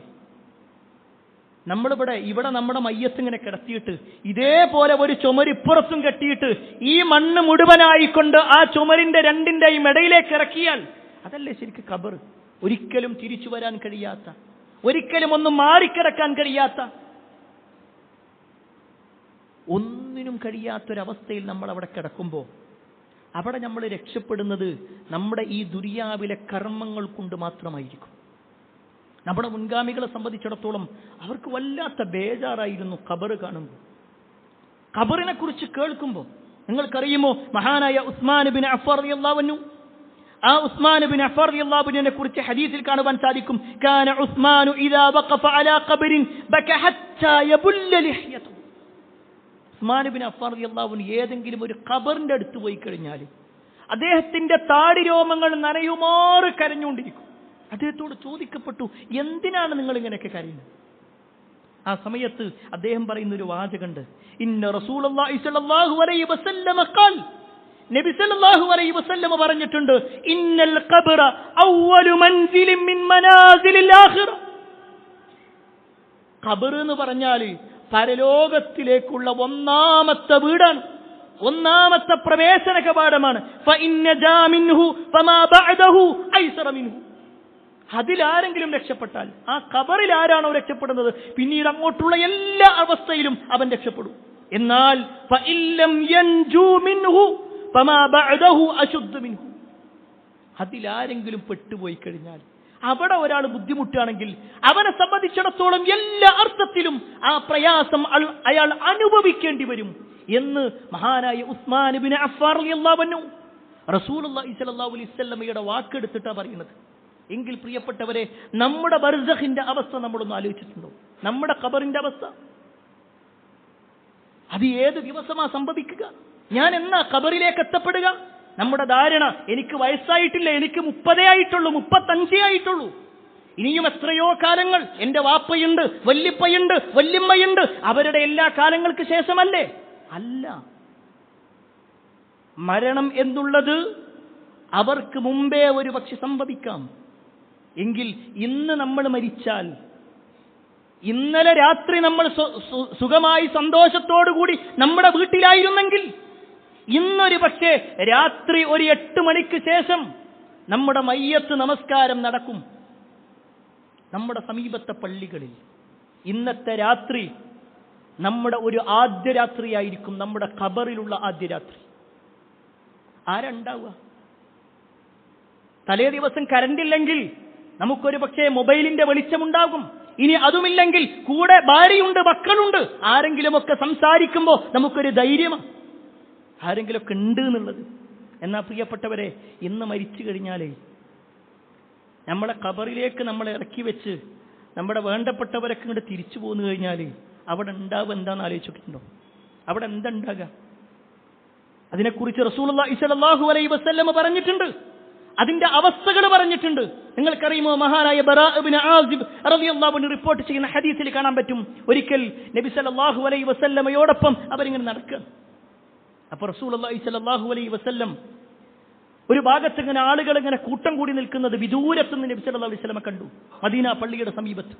ഇവിടെ നമ്മുടെ മയ്യത്ത് ഇങ്ങനെ കിടത്തിയിട്ട് ഇതേപോലെ ഒരു ചുമരിപ്പുറത്തും കെട്ടിയിട്ട് ഈ മണ്ണ് മുഴുവനായിക്കൊണ്ട് ആ ചുമരിന്റെ രണ്ടിന്റെയും ഇടയിലേക്ക് ഇറക്കിയാൽ അതല്ലേ ശരിക്കും ഖബർ? ഒരിക്കലും തിരിച്ചു വരാൻ കഴിയാത്ത, ഒരിക്കലും ഒന്നും മാറിക്കിടക്കാൻ കഴിയാത്ത, ഒന്നിനും കഴിയാത്തൊരവസ്ഥയിൽ നമ്മൾ അവിടെ കിടക്കുമ്പോൾ അവിടെ നമ്മൾ രക്ഷപ്പെടുന്നത് നമ്മുടെ ഈ ദുനിയാവിലെ കർമ്മങ്ങൾ കൊണ്ട് മാത്രമായിരിക്കും. നമ്മുടെ മുൻഗാമികളെ സംബന്ധിച്ചിടത്തോളം അവർക്ക് വല്ലാത്ത ബേജാറായിരുന്നു ഖബർ കാണുമ്പോൾ, ഖബറിനെ കുറിച്ച് കേൾക്കുമ്പോൾ. നിങ്ങൾക്കറിയുമോ, മഹാനായ ഉസ്മാൻ ബിൻ അഫ്ഫാൻ റളിയല്ലാഹു അൻഹു, ആ ഉസ്മാൻ ബിൻ അഫ്ഫാൻ റളിയല്ലാഹു അൻഹുവിനെ കുറിച്ച് ഹദീസിൽ കാണുവാൻ സാധിക്കും. കാന ഉസ്മാനു ഇദാ വഖഫ അലാ ഖബറിൻ ബക ഹത്താ യബുല്ല ലിഹ്യതു. ഉസ്മാൻ ബിൻ അഫ്ഫാൻ റളിയല്ലാഹു അൻഹു ഏതെങ്കിലും ഒരു ഖബറിന്റെ അടുത്ത് പോയി കഴിഞ്ഞാൽ അദ്ദേഹത്തിന്റെ താടി രോമങ്ങൾ നനയുമാറ് കരഞ്ഞുകൊണ്ടിരിക്കും. അദ്ദേഹത്തോട് ചോദിക്കപ്പെട്ടു, എന്തിനാണ് നിങ്ങൾ ഇങ്ങനെയൊക്കെ കരയുന്നത്? ആ സമയത്ത് അദ്ദേഹം പറയുന്ന ഒരു വാചകമുണ്ട്, ഇന്ന റസൂലുള്ളാഹി സ്വല്ലല്ലാഹു അലൈഹി വസല്ലമ ഖാൽ, നബി സല്ലല്ലാഹു അലൈഹി വസല്ലമ പറഞ്ഞിട്ടുണ്ട്, ഇന്നൽ ഖബ്റ അവ്വലു മൻസിലിൻ മിൻ മനാസിലിൽ ആഖിറ. ഖബർ എന്ന് പറഞ്ഞാൽ പരലോകത്തിലേക്കുള്ള ഒന്നാമത്തെ വീടാണ്, ഒന്നാമത്തെ പ്രവേശന കവാടമാണ്. ഫഇന്ന ജാ മിൻഹു ഫമാ ബഅദഹു ഐസറ മിൻഹു. അതിലാരെങ്കിലും രക്ഷപ്പെട്ടാൽ, ആ ഖബറിൽ ആരാണോ രക്ഷപ്പെടുന്നത്, പിന്നീട് അങ്ങോട്ടുള്ള എല്ലാ അവസ്ഥയിലും അവൻ രക്ഷപ്പെടും. എന്നാൽ ഫഇല്ലം യൻജു മിൻഹു ഫമാ ബഅദഹു അശുദ്ദ മിൻഹു. അതിലാരെങ്കിലും പെട്ടുപോയി കഴിഞ്ഞാൽ, അവിടെ ഒരാൾ ബുദ്ധിമുട്ടാണെങ്കിൽ അവനെ സംബന്ധിച്ചിടത്തോളം എല്ലാ അർത്ഥത്തിലും ആ പ്രയാസം അയാൾ അനുഭവിക്കേണ്ടി വരും. എന്ന് മഹാനായ ഉസ്മാൻ ഇബ്നു അഫ്ഫാൻ റളിയല്ലാഹു അൻഹു റസൂലുള്ളാഹി സ്വല്ലല്ലാഹു അലൈഹി വസല്ലമയുടെ വാക്കെടുത്തിട്ടാണ് പറയുന്നത്. എങ്കിൽ പ്രിയപ്പെട്ടവരെ, നമ്മുടെ ബർസഖിന്റെ അവസ്ഥ നമ്മളൊന്ന് ആലോചിച്ചിട്ടുണ്ടോ? നമ്മുടെ ഖബറിന്റെ അവസ്ഥ അത് ഏത് ദിവസമാ സംഭവിക്കുക? ഞാൻ എന്നാ ഖബറിലേക്ക് എത്തപ്പെടുക? നമ്മുടെ ധാരണ, എനിക്ക് വയസ്സായിട്ടില്ല, എനിക്ക് 30 ആയിട്ടുള്ളൂ, 35 ആയിട്ടുള്ളൂ, ഇനിയും എത്രയോ കാലങ്ങൾ, എന്റെ വാപ്പയുണ്ട്, വല്ലിപ്പയുണ്ട്, വല്യമ്മയുണ്ട്, അവരുടെ എല്ലാ കാലങ്ങൾക്ക് ശേഷമല്ലേ? അല്ല. മരണം എന്നുള്ളത് അവർക്ക് മുമ്പേ ഒരു പക്ഷെ സംഭവിക്കാം. എങ്കിൽ ഇന്ന് നമ്മൾ മരിച്ചാൽ, ഇന്നലെ രാത്രി നമ്മൾ സുഖമായി സന്തോഷത്തോടുകൂടി നമ്മുടെ വീട്ടിലായിരുന്നെങ്കിൽ, ഇന്നൊരു പക്ഷേ രാത്രി ഒരു 8 മണിക്ക് ശേഷം നമ്മുടെ മയ്യത്ത് നമസ്കാരം നടക്കും നമ്മുടെ സമീപത്തെ പള്ളികളിൽ. ഇന്നത്തെ രാത്രി നമ്മുടെ ഒരു ആദ്യ രാത്രിയായിരിക്കും, നമ്മുടെ ഖബറിലുള്ള ആദ്യ രാത്രി. ആരുണ്ടാവുക? തലേ ദിവസം കറണ്ടില്ലെങ്കിൽ നമുക്കൊരു പക്ഷേ മൊബൈലിന്റെ വെളിച്ചമുണ്ടാകും. ഇനി അതുമില്ലെങ്കിൽ കൂടെ ഭാര്യയുണ്ട്, മക്കളുണ്ട്, ആരെങ്കിലുമൊക്കെ സംസാരിക്കുമ്പോൾ നമുക്കൊരു ധൈര്യമാണ്, ആരെങ്കിലുമൊക്കെ ഉണ്ട് എന്നുള്ളത്. എന്നാൽ പ്രിയപ്പെട്ടവരെ, ഇന്ന് മരിച്ചു കഴിഞ്ഞാലേ നമ്മളെ ഖബറിലേക്ക് നമ്മളെ ഇറക്കി വെച്ച് നമ്മുടെ വേണ്ടപ്പെട്ടവരൊക്കെ ഇങ്ങോട്ട് തിരിച്ചു പോന്നു കഴിഞ്ഞാൽ അവിടെ ഉണ്ടാവുക എന്താണെന്ന് ആലോചിച്ചിട്ടുണ്ടോ? അവിടെ എന്താ ഉണ്ടാകുക? അതിനെക്കുറിച്ച് റസൂലുള്ളാഹി സ്വല്ലല്ലാഹു അലൈഹി വസല്ലം പറഞ്ഞിട്ടുണ്ട്, അതിന്റെ അവസ്ഥകൾ പറഞ്ഞിട്ടുണ്ട്. നിങ്ങൾക്കറിയുമോ, മഹാനായ ബറാ ഇബ്നു ആസിബ് റളിയല്ലാഹു അൻഹു റിപ്പോർട്ട് ചെയ്യുന്ന ഹദീസിൽ കാണാൻ പറ്റും, ഒരിക്കൽ നബി സല്ലല്ലാഹു അലൈഹി വസല്ലമയോടൊപ്പം അവരിങ്ങനെ നടക്കുക. അപ്പോൾ റസൂലുള്ളാഹി സ്വല്ലല്ലാഹു അലൈഹി വസല്ലം ഒരു ഭാഗത്ത് ഇങ്ങനെ ആളുകൾ ഇങ്ങനെ കൂട്ടം കൂടി നിൽക്കുന്നത് വിദൂരത്തുനിന്ന് നബി സല്ലല്ലാഹു അലൈഹി വസല്ലം കണ്ടു, മദീന പള്ളിയുടെ സമീപത്ത്.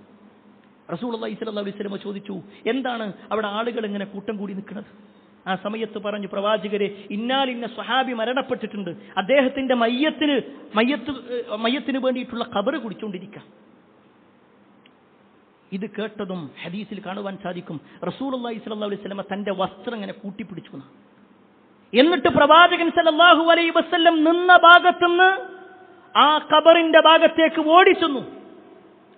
റസൂലുള്ളാഹി സ്വല്ലല്ലാഹു അലൈഹി വസല്ലം ചോദിച്ചു, എന്താണ് അവിടെ ആളുകൾ ഇങ്ങനെ കൂട്ടം കൂടി നിൽക്കുന്നത്? ആ സമയത്ത് പറഞ്ഞു, പ്രവാചകരെ, ഇന്നാലിന്ന സ്വഹാബി മരണപ്പെട്ടിട്ടുണ്ട്, അദ്ദേഹത്തിന്റെ മയ്യത്തിന് വേണ്ടിയിട്ടുള്ള ഖബർ കുടിച്ചുകൊണ്ടിരിക്കുക. ഇത് കേട്ടതും ഹദീസിൽ കാണുവാൻ സാധിക്കും, റസൂലുള്ളാഹി സ്വല്ലല്ലാഹു അലൈഹി വസല്ലം തന്റെ വസ്ത്രം ഇങ്ങനെ കൂട്ടിപ്പിടിച്ചു. എന്നിട്ട് പ്രവാചകൻ സല്ലല്ലാഹു അലൈഹി വസല്ലം നിന്ന ഭാഗത്തുനിന്ന് ആ ഖബറിന്റെ ഭാഗത്തേക്ക് ഓടിച്ചെന്നു.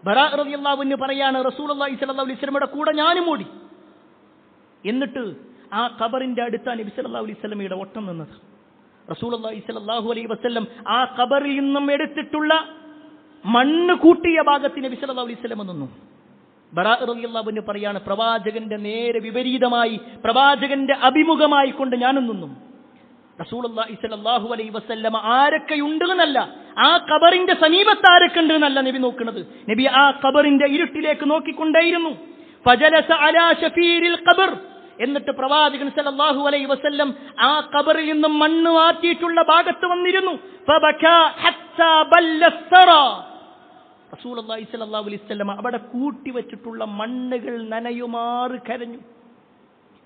ബറാ റളിയല്ലാഹു അൻഹു പറയാണ്, റസൂലുള്ളാഹി സ്വല്ലല്ലാഹു അലൈഹി വസല്ലമയുടെ കൂടെ ഞാനും ഓടി. എന്നിട്ട് ആ ഖബറിന്റെ അടുത്താണ് നബി സല്ലല്ലാഹു അലൈഹി വസല്ലമയുടെ ഓട്ടം നിന്നത്. റസൂലുള്ളാഹി സ്വല്ലല്ലാഹു അലൈഹി വസല്ലം ആ ഖബറിൽ നിന്നും എടുത്തിട്ടുള്ള മണ്ണ് കൂട്ടിയ ഭാഗത്ത് നബി സല്ലല്ലാഹു അലൈഹി വസല്ലം നിന്നു. ബറാ റളിയല്ലാഹു അൻഹു പറയാണ്, പ്രവാചകന്റെ നേരെ വിപരീതമായി, പ്രവാചകന്റെ അഭിമുഖമായി കൊണ്ട് ഞാനും നിന്നു. റസൂലുള്ളാഹി സ്വല്ലല്ലാഹു അലൈഹി വസല്ലം ആരൊക്കെയുണ്ട് എന്നല്ല, ആ ഖബറിന്റെ സമീപത്ത് ആരൊക്കെ ഉണ്ട് എന്നല്ല നബി നോക്കുന്നത്. നബി ആ ഖബറിന്റെ ഇരുട്ടിലേക്ക് നോക്കിക്കൊണ്ടേയിരുന്നു. ഫജലസ അലാ ശഫീരിൽ ഖബർ, എന്നിട്ട് പ്രവാചകൻ സല്ലല്ലാഹു അലൈഹി വസല്ലം ആ ഖബറിൽ നിന്നും മണ്ണ് മാറ്റിയിട്ടുള്ള ഭാഗത്ത് വന്നിരുന്നു. ഫബകാ ഹത്താ ബല്ലസ്തറ, റസൂലുള്ളാഹി സ്വല്ലല്ലാഹു അലൈഹി വസല്ലം അവിടെ കൂട്ടിവെച്ചിട്ടുള്ള മണ്ണുകൾ നനയുമാറ് കരഞ്ഞു.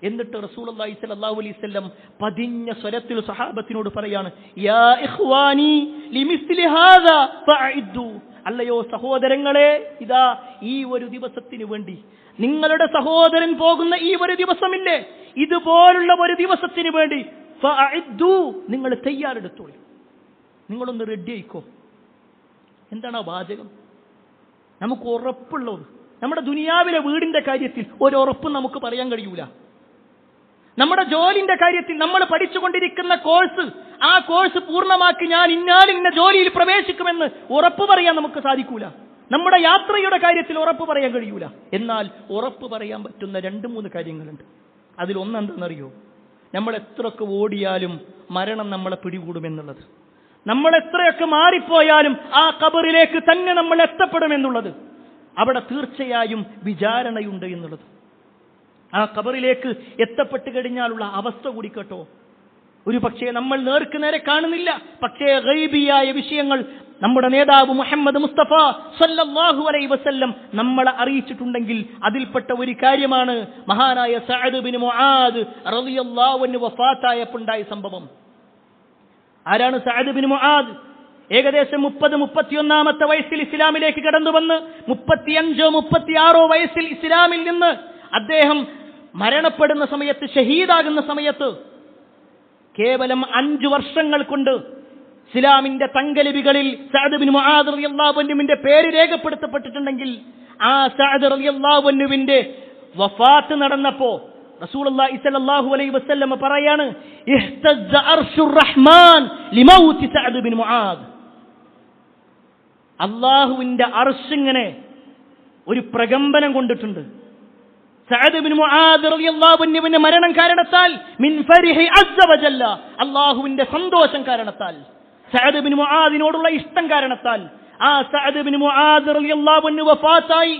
എന്നിട്ട് റസൂലുള്ളാഹി സ്വല്ലല്ലാഹു അലൈഹി വസല്ലം പതിഞ്ഞ സ്വരത്തിൽ സഹാബത്തിനോട് പറയാണ്, യാ ഇഖ്വാനി ലിമിസ്ലി ഹാദാ ഫഅഇദ്ദു, അല്ലയോ സഹോദരങ്ങളെ, ഇതാ ഈ ഒരു ദിവസത്തിന് വേണ്ടി, നിങ്ങളുടെ സഹോദരൻ പോകുന്ന ഈ ഒരു ദിവസമില്ലേ, ഇതുപോലുള്ള ഒരു ദിവസത്തിന് വേണ്ടി ഫഅഇദ്ദു, നിങ്ങൾ തയ്യാറെടുത്തോളൂ, നിങ്ങളൊന്ന് റെഡി ആയിക്കോ. എന്താണ് ആ വാചകം? നമുക്ക് ഉറപ്പുള്ളത്, നമ്മുടെ ദുനിയാവിലെ വീടിന്റെ കാര്യത്തിൽ ഒരു ഉറപ്പും നമുക്ക് പറയാൻ കഴിയൂല. നമ്മുടെ ജോലിന്റെ കാര്യത്തിൽ നമ്മൾ പഠിച്ചുകൊണ്ടിരിക്കുന്ന കോഴ്സ്, ആ കോഴ്സ് പൂർണ്ണമാക്കി ഞാൻ ഇന്ന ജോലിയിൽ പ്രവേശിക്കുമെന്ന് ഉറപ്പ് പറയാൻ നമുക്ക് സാധിക്കൂല. നമ്മുടെ യാത്രയുടെ കാര്യത്തിൽ ഉറപ്പ് പറയാൻ കഴിയൂല. എന്നാൽ ഉറപ്പ് പറയാൻ പറ്റുന്ന 2-3 കാര്യങ്ങളുണ്ട്. അതിലൊന്നെന്താണെന്നറിയോ? നമ്മൾ എത്രയൊക്കെ ഓടിയാലും മരണം നമ്മളെ പിടികൂടുമെന്നുള്ളത്, നമ്മൾ എത്രയൊക്കെ മാറിപ്പോയാലും ആ ഖബറിലേക്ക് തന്നെ നമ്മൾ എത്തപ്പെടുമെന്നുള്ളത്, അവിടെ തീർച്ചയായും വിചാരണയുണ്ട് എന്നുള്ളത്. ആ ഖബറിലേക്ക് എത്തപ്പെട്ട് കഴിഞ്ഞാലുള്ള അവസ്ഥ കൂടി കേട്ടോ. ഒരു പക്ഷേ നമ്മൾ നേർക്ക് നേരെ കാണുന്നില്ല, പക്ഷേ ഗൈബിയായ വിഷയങ്ങൾ നമ്മുടെ നേതാവ് മുഹമ്മദ് മുസ്തഫ സല്ലല്ലാഹു അലൈഹി വസല്ലം നമ്മളെ അറിയിച്ചിട്ടുണ്ടെങ്കിൽ അതിൽപ്പെട്ട ഒരു കാര്യമാണ് മഹാനായ സഅദ് ബിൻ മുആദ് റളിയല്ലാഹു അൻഹു വഫാത്തായപ്പോണ്ടായ സംഭവം. ആരാണ് സഅദ് ബിൻ മുആദ്? ഏകദേശം 30-31 വയസ്സിൽ ഇസ്ലാമിലേക്ക് കടന്നു വന്ന് 35-36 വയസ്സിൽ ഇസ്ലാമിൽ നിന്ന് അദ്ദേഹം മരണപ്പെടുന്ന സമയത്ത്, ഷഹീദാകുന്ന സമയത്ത്, കേവലം 5 വർഷങ്ങൾ കൊണ്ട് ഇസ്ലാമിന്റെ തങ്കലിപികളിൽ സഅദ് ബിൻ മുആദ് റളിയല്ലാഹു അൻഹുവിന്റെ പേര് രേഖപ്പെടുത്തപ്പെട്ടിട്ടുണ്ടെങ്കിൽ, ആ സഅദ് റളിയല്ലാഹു അൻഹുവിന്റെ വഫാത്ത് നടന്നപ്പോ റസൂലുള്ളാഹി സ്വല്ലല്ലാഹു അലൈഹി വസല്ലം പറയാണ്, ഇഹ്തസ്സ അർശുർ റഹ്മാൻ ലിമൗതി സഅദ് ബിൻ മുആദ്. അല്ലാഹുവിന്റെ അർശ് ഇങ്ങനെ ഒരു പ്രകമ്പനം കൊണ്ടിട്ടുണ്ട് സഅദ് ബിൻ മുആദ് റളിയല്ലാഹു അൻഹുവിന്റെ മരണം കാരണത്താൽ, മിൻ ഫരിഹി അസ്സ വജല്ല, അല്ലാഹുവിന്റെ സന്തോഷം കാരണത്താൽ, സഅദ് ബിൻ മുആദിനോടുള്ള ഇഷ്ടം കാരണത്താൽ. ആ സഅദ് ബിൻ മുആദ് റളിയല്ലാഹു അൻഹു വഫാത്തായി.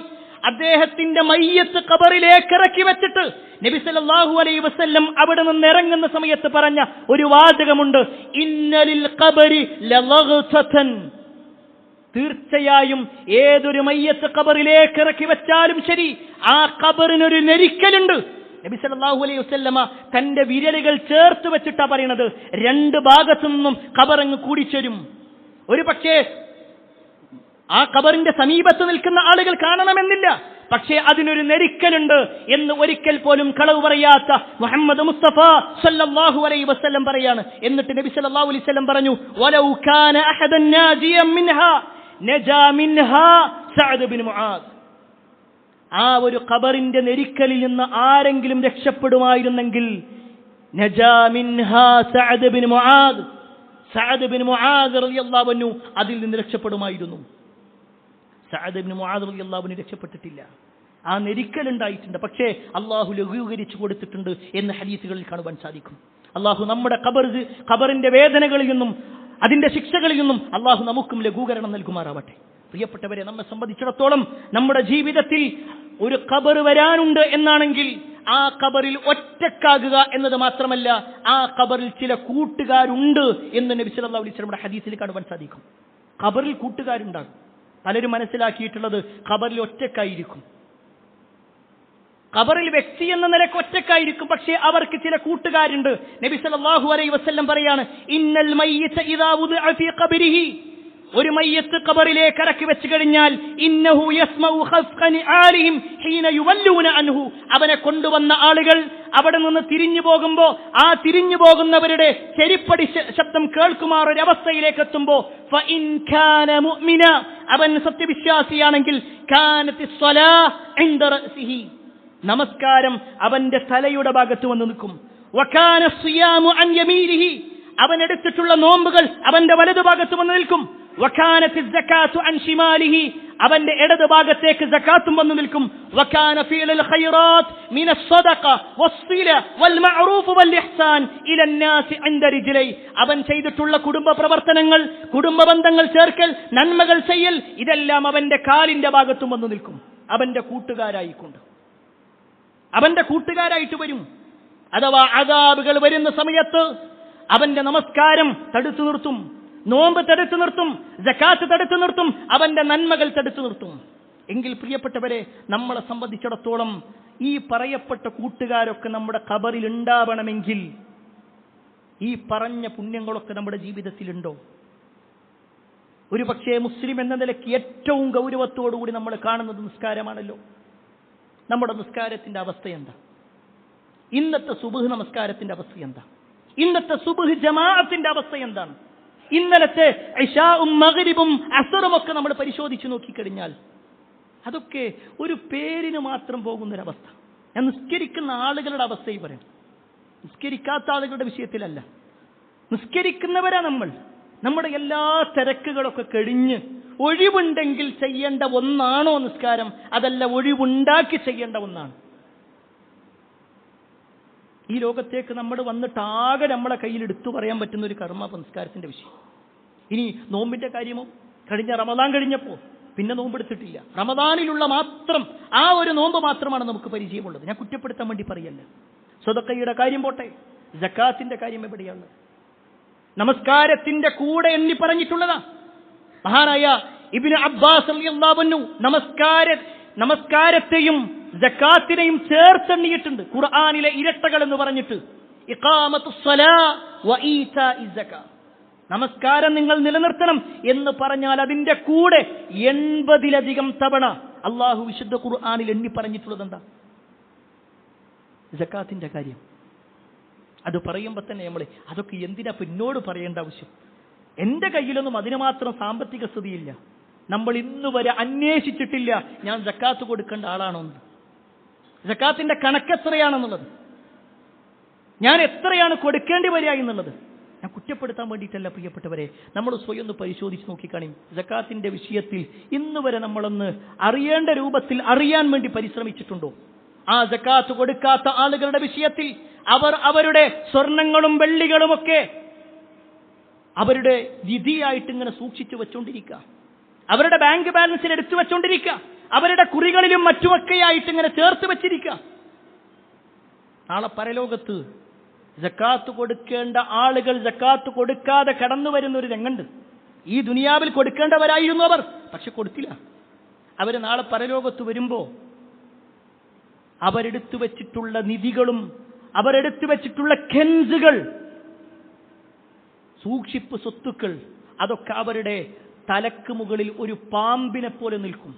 അദ്ദേഹത്തിന്റെ മയ്യത്ത് ഖബറിലേക്ക് ഇറക്കി വെച്ചിട്ട് നബി സല്ലല്ലാഹു അലൈഹി വസല്ലം അവിടെ നിന്ന് ഇറങ്ങുന്ന സമയത്ത് പറഞ്ഞ ഒരു വാചകമുണ്ട്, ഇന്നലിൽ ഖബരി ലളഗ്തൻ. തീർച്ചയായും ഏതൊരു മയ്യത്ത് ഖബറിലേക്ക് ഇറക്കി വെച്ചാലും ശരി, ആ ഖബറിനൊരു നെരിക്കലുണ്ട്. നബി സല്ലല്ലാഹു അലൈഹി വസല്ലമ തന്റെ വിരലുകൾ ചേർത്ത് വെച്ചിട്ടാ പറയുന്നത്, രണ്ട് ഭാഗത്തു നിന്നും ഖബറങ്ങ് കൂടിച്ചേരും. ഒരു പക്ഷേ ആ ഖബറിന്റെ സമീപത്ത് നിൽക്കുന്ന ആളുകൾ കാണണമെന്നില്ല, പക്ഷേ അതിനൊരു നെരിക്കലുണ്ട് എന്ന് ഒരിക്കൽ പോലും കളവ് പറയാത്ത മുഹമ്മദ് മുസ്തഫ സല്ലല്ലാഹു അലൈഹി വസല്ലം പറയാണ്. എന്നിട്ട് നബി സല്ലല്ലാഹു അലൈഹി വസല്ലം പറഞ്ഞു, വലൗ കാന അഹദൻ നാജിയൻ മിൻഹാ നജാ മിൻഹാ സഅദ് ബിൻ മുആദ്. ആ ഒരു ഖബറിന്റെ നെരിക്കലിൽ നിന്ന് ആരെങ്കിലും രക്ഷപ്പെടുമായിരുന്നെങ്കിൽ നജാ മിൻഹാ സഅദ് ബിൻ മുആദ്, സഅദ് ബിൻ മുആദ് റളിയല്ലാഹു അൻഹു അതിൽ നിന്ന് രക്ഷപ്പെടുമായിരുന്നു. സഅദ് ബിൻ മുആദ് റളിയല്ലാഹു അൻഹു രക്ഷപ്പെട്ടിട്ടില്ല. ആ നെരിക്കൽ ഉണ്ടായിട്ടുണ്ട്, പക്ഷേ അള്ളാഹു ലഘൂകരിച്ചു കൊടുത്തിട്ടുണ്ട് എന്ന് ഹദീസുകളിൽ കാണുവാൻ സാധിക്കും. അള്ളാഹു നമ്മുടെ ഖബറിന്റെ വേദനകളിൽ നിന്നും അതിന്റെ ശിക്ഷകളിൽ നിന്നും അള്ളാഹു നമുക്കും ലഘൂകരണം നൽകുമാറാവട്ടെ. പ്രിയപ്പെട്ടവരെ, നമ്മെ സംബന്ധിച്ചിടത്തോളം നമ്മുടെ ജീവിതത്തിൽ ഒരു ഖബർ വരാനുണ്ട് എന്നാണെങ്കിൽ ആ ഖബറിൽ ഒറ്റക്കാകുക എന്നത് മാത്രമല്ല, ആ ഖബറിൽ ചില കൂട്ടുകാരുണ്ട് എന്ന് നബി സല്ലല്ലാഹു അലൈഹി വസല്ലം ഹദീസിൽ കാണുവാൻ സാധിക്കും. ഖബറിൽ കൂട്ടുകാരുണ്ടാകും. പലരും മനസ്സിലാക്കിയിട്ടുള്ളത് ഖബറിൽ ഒറ്റക്കായിരിക്കും, ഖബറിൽ വ്യക്തി എന്ന നിലയ്ക്ക് ഒറ്റക്കായിരിക്കും, പക്ഷേ അവർക്ക് ചില കൂട്ടുകാരുണ്ട്. നബി സല്ലല്ലാഹു അലൈഹി വസല്ലം പറയാണ്, ഇന്നൽ മയ്യിത ഇദാ വുദിഅ ഫീ ഖബരിഹി, ഒരു മയ്യത്ത് ഖബറിലേക്ക് ഇറക്കി വെച്ച് കഴിഞ്ഞാൽ, ഇന്നഹു യസ്മഉ ഖഫ്ഖനി ആലിഹിം ഹീന യുവല്ലൂന അൻഹു, അവനെ കൊണ്ടുവന്ന ആളുകൾ അവിടെ നിന്ന് തിരിഞ്ഞു പോകുമ്പോൾ ആ തിരിഞ്ഞു പോകുന്നവരുടെ ചെരിപ്പടി ശബ്ദം കേൾക്കുമാറൊരവസ്ഥയിലേക്ക് എത്തുമ്പോൾ, ഫഇൻ കാന മുഅ്മിന, അവൻ സത്യവിശ്വാസിയാണെങ്കിൽ, കാനത്തിസ് സ്വലാഹ് ഇൻദ റഅസിഹി, നമസ്കാരം അവന്റെ തലയുടെ ഭാഗത്ത് വന്ന് നിൽക്കും. വകാന സിയാമു അൻ യമീനിഹി, അവൻ എടുത്തിട്ടുള്ള നോമ്പുകൾ അവന്റെ വലതുഭാഗത്ത് വന്ന് നിൽക്കും. വകാനത്തിസ് സകാത്തു അൻ ശിമാലിഹി, അവന്റെ ഇടത് ഭാഗത്തേക്ക് സകാത്തും വന്നു നിൽക്കും. വകാന ഫീലുൽ ഖൈറാത്ത് മിനസ് സദഖ വസ്സില വൽ മഅറൂഫ് വൽ ഇഹ്സാൻ ഇലൻ നാസി ഇൻദ റിജ്ലൈ, അവൻ ചെയ്തിട്ടുള്ള കുടുംബ പ്രവർത്തനങ്ങൾ, കുടുംബ ബന്ധങ്ങൾ ചേർക്കൽ, നന്മകൾ ചെയ്യൽ, ഇതെല്ലാം അവന്റെ കാലിന്റെ ഭാഗത്തും വന്നു നിൽക്കും. അവന്റെ കൂട്ടുകാരായിക്കൊണ്ട്, അവന്റെ കൂട്ടുകാരായിട്ട് വരും. അഥവാ അദാബുകൾ വരുന്ന സമയത്ത് അവന്റെ നമസ്കാരം തടുത്തു നിർത്തും, നോമ്പ് തടുത്തു നിർത്തും, സകാത്ത് തടുത്തു നിർത്തും, അവന്റെ നന്മകൾ തടുത്തു നിർത്തും. എങ്കിൽ പ്രിയപ്പെട്ടവരെ, നമ്മളെ സംബന്ധിച്ചിടത്തോളം ഈ പറയപ്പെട്ട കൂട്ടുകാരൊക്കെ നമ്മുടെ ഖബറിൽ ഉണ്ടാവണമെങ്കിൽ ഈ പറഞ്ഞ പുണ്യങ്ങളൊക്കെ നമ്മുടെ ജീവിതത്തിലുണ്ടോ? ഒരു പക്ഷേ മുസ്ലിം എന്ന നിലയ്ക്ക് ഏറ്റവും ഗൗരവത്തോടുകൂടി നമ്മൾ കാണുന്നത് നിസ്കാരമാണല്ലോ. നമ്മുടെ നിസ്കാരത്തിന്റെ അവസ്ഥ എന്താ? ഇന്നത്തെ സുബ്ഹ് നമസ്കാരത്തിന്റെ അവസ്ഥ എന്താ? ഇന്നത്തെ സുബ്ഹ് ജമാഅത്തിന്റെ അവസ്ഥ എന്താണ്? ഇന്നലത്തെ ഇശാഉം മഗ്രിബും അസ്റും ഒക്കെ നമ്മൾ പരിശോധിച്ചു നോക്കിക്കഴിഞ്ഞാൽ അതൊക്കെ ഒരു പേരിന് മാത്രം പോകുന്നൊരവസ്ഥ. ഞാൻ നിസ്കരിക്കുന്ന ആളുകളുടെ അവസ്ഥയും പറയാം, നിസ്കരിക്കാത്ത ആളുകളുടെ വിഷയത്തിലല്ല. നിസ്കരിക്കുന്നവരാ നമ്മൾ. നമ്മുടെ എല്ലാ തിരക്കുകളൊക്കെ കഴിഞ്ഞ് ഒഴിവുണ്ടെങ്കിൽ ചെയ്യേണ്ട ഒന്നാണോ നിസ്കാരം? അതല്ല, ഒഴിവുണ്ടാക്കി ചെയ്യേണ്ട ഒന്നാണ്. ഈ ലോകത്തേക്ക് നമ്മൾ വന്നിട്ട് ആകെ നമ്മളെ കയ്യിൽ എടുത്തു പറയാൻ പറ്റുന്ന ഒരു കർമ്മ സംസ്കാരത്തിന്റെ വിഷയം. ഇനി നോമ്പിന്റെ കാര്യമോ? കഴിഞ്ഞ റമദാൻ കഴിഞ്ഞപ്പോ പിന്നെ നോമ്പെടുത്തിട്ടില്ല. റമദാനിലുള്ള മാത്രം ആ ഒരു നോമ്പ് മാത്രമാണ് നമുക്ക് പരിചയമുള്ളത്. ഞാൻ കുറ്റപ്പെടുത്താൻ വേണ്ടി പറയല്ല. സദഖയുടെ കാര്യം പോട്ടെ, സക്കാത്തിന്റെ കാര്യം എവിടെയാണ്? നമസ്കാരത്തിന്റെ കൂടെ എണ്ണി പറഞ്ഞിട്ടുള്ളതാ. മഹാനായ ഇബ്നു അബ്ബാസ് റളിയല്ലാഹു അൻഹു നമസ്കാരത്തെയും സക്കാത്തിനെയും ചേർത്തെണ്ണിയിട്ടുണ്ട്. ഖുർആനിലെ ഇരട്ടകൾ എന്ന് പറഞ്ഞിട്ട്, ഇഖാമത്തുസ് സ്വലാ വ ഈതാഇസ് സക്കാ, നമസ്കാരം നിങ്ങൾ നിലനിർത്തണം എന്ന് പറഞ്ഞാൽ അതിന്റെ കൂടെ 80-ലധികം തവണ അള്ളാഹു വിശുദ്ധ ഖുർആനിൽ എണ്ണി പറഞ്ഞിട്ടുള്ളത് എന്താ? സക്കാത്തിന്റെ കാര്യം. അത് പറയുമ്പോൾ തന്നെ നമ്മൾ അതൊക്കെ എന്തിനാ പിന്നോട് പറയേണ്ട ആവശ്യം? എന്റെ കയ്യിലൊന്നും അതിന് മാത്രം സാമ്പത്തിക സ്ഥിതിയില്ല. നമ്മൾ ഇന്ന് വരെ അന്വേഷിച്ചിട്ടില്ല ഞാൻ സക്കാത്ത് കൊടുക്കേണ്ട ആളാണോ എന്ന്, സക്കാത്തിന്റെ കണക്കെത്രയാണെന്നുള്ളത്. ഞാൻ എത്രയാണ് കൊടുക്കേണ്ടി വരിക എന്നുള്ളത്. ഞാൻ കുറ്റപ്പെടുത്താൻ വേണ്ടിയിട്ടല്ല പ്രിയപ്പെട്ടവരെ, നമ്മൾ സ്വയം ഒന്ന് പരിശോധിച്ച് നോക്കിക്കാണും. സക്കാത്തിന്റെ വിഷയത്തിൽ ഇന്ന് വരെ നമ്മളൊന്ന് അറിയേണ്ട രൂപത്തിൽ അറിയാൻ വേണ്ടി പരിശ്രമിച്ചിട്ടുണ്ടോ? ആ സക്കാത്ത് കൊടുക്കാത്ത ആളുകളുടെ വിഷയത്തിൽ അവർ അവരുടെ സ്വർണങ്ങളും വെള്ളികളുമൊക്കെ അവരുടെ വിധിയായിട്ട് ഇങ്ങനെ സൂക്ഷിച്ചു വെച്ചുകൊണ്ടിരിക്കുക, അവരുടെ ബാങ്ക് ബാലൻസിൽ എടുത്തു വെച്ചുകൊണ്ടിരിക്കുക, അവരുടെ കുറികളിലും മറ്റുമൊക്കെയായിട്ട് ഇങ്ങനെ ചേർത്ത് വെച്ചിരിക്കുക. നാളെ പരലോകത്ത് സക്കാത്ത് കൊടുക്കേണ്ട ആളുകൾ സക്കാത്ത് കൊടുക്കാതെ കടന്നു വരുന്ന ഒരു രംഗമുണ്ട്. ഈ ദുനിയാവിൽ കൊടുക്കേണ്ടവരായിരുന്നു അവർ, പക്ഷെ കൊടുത്തില്ല. അവർ നാളെ പരലോകത്ത് വരുമ്പോ അവരെടുത്തു വെച്ചിട്ടുള്ള നിധികളും അവരെടുത്തു വെച്ചിട്ടുള്ള കെൻസുകൾ, സൂക്ഷിപ്പ് സ്വത്തുക്കൾ, അതൊക്കെ അവരുടെ തലക്ക് മുകളിൽ ഒരു പാമ്പിനെ പോലെ നിൽക്കും.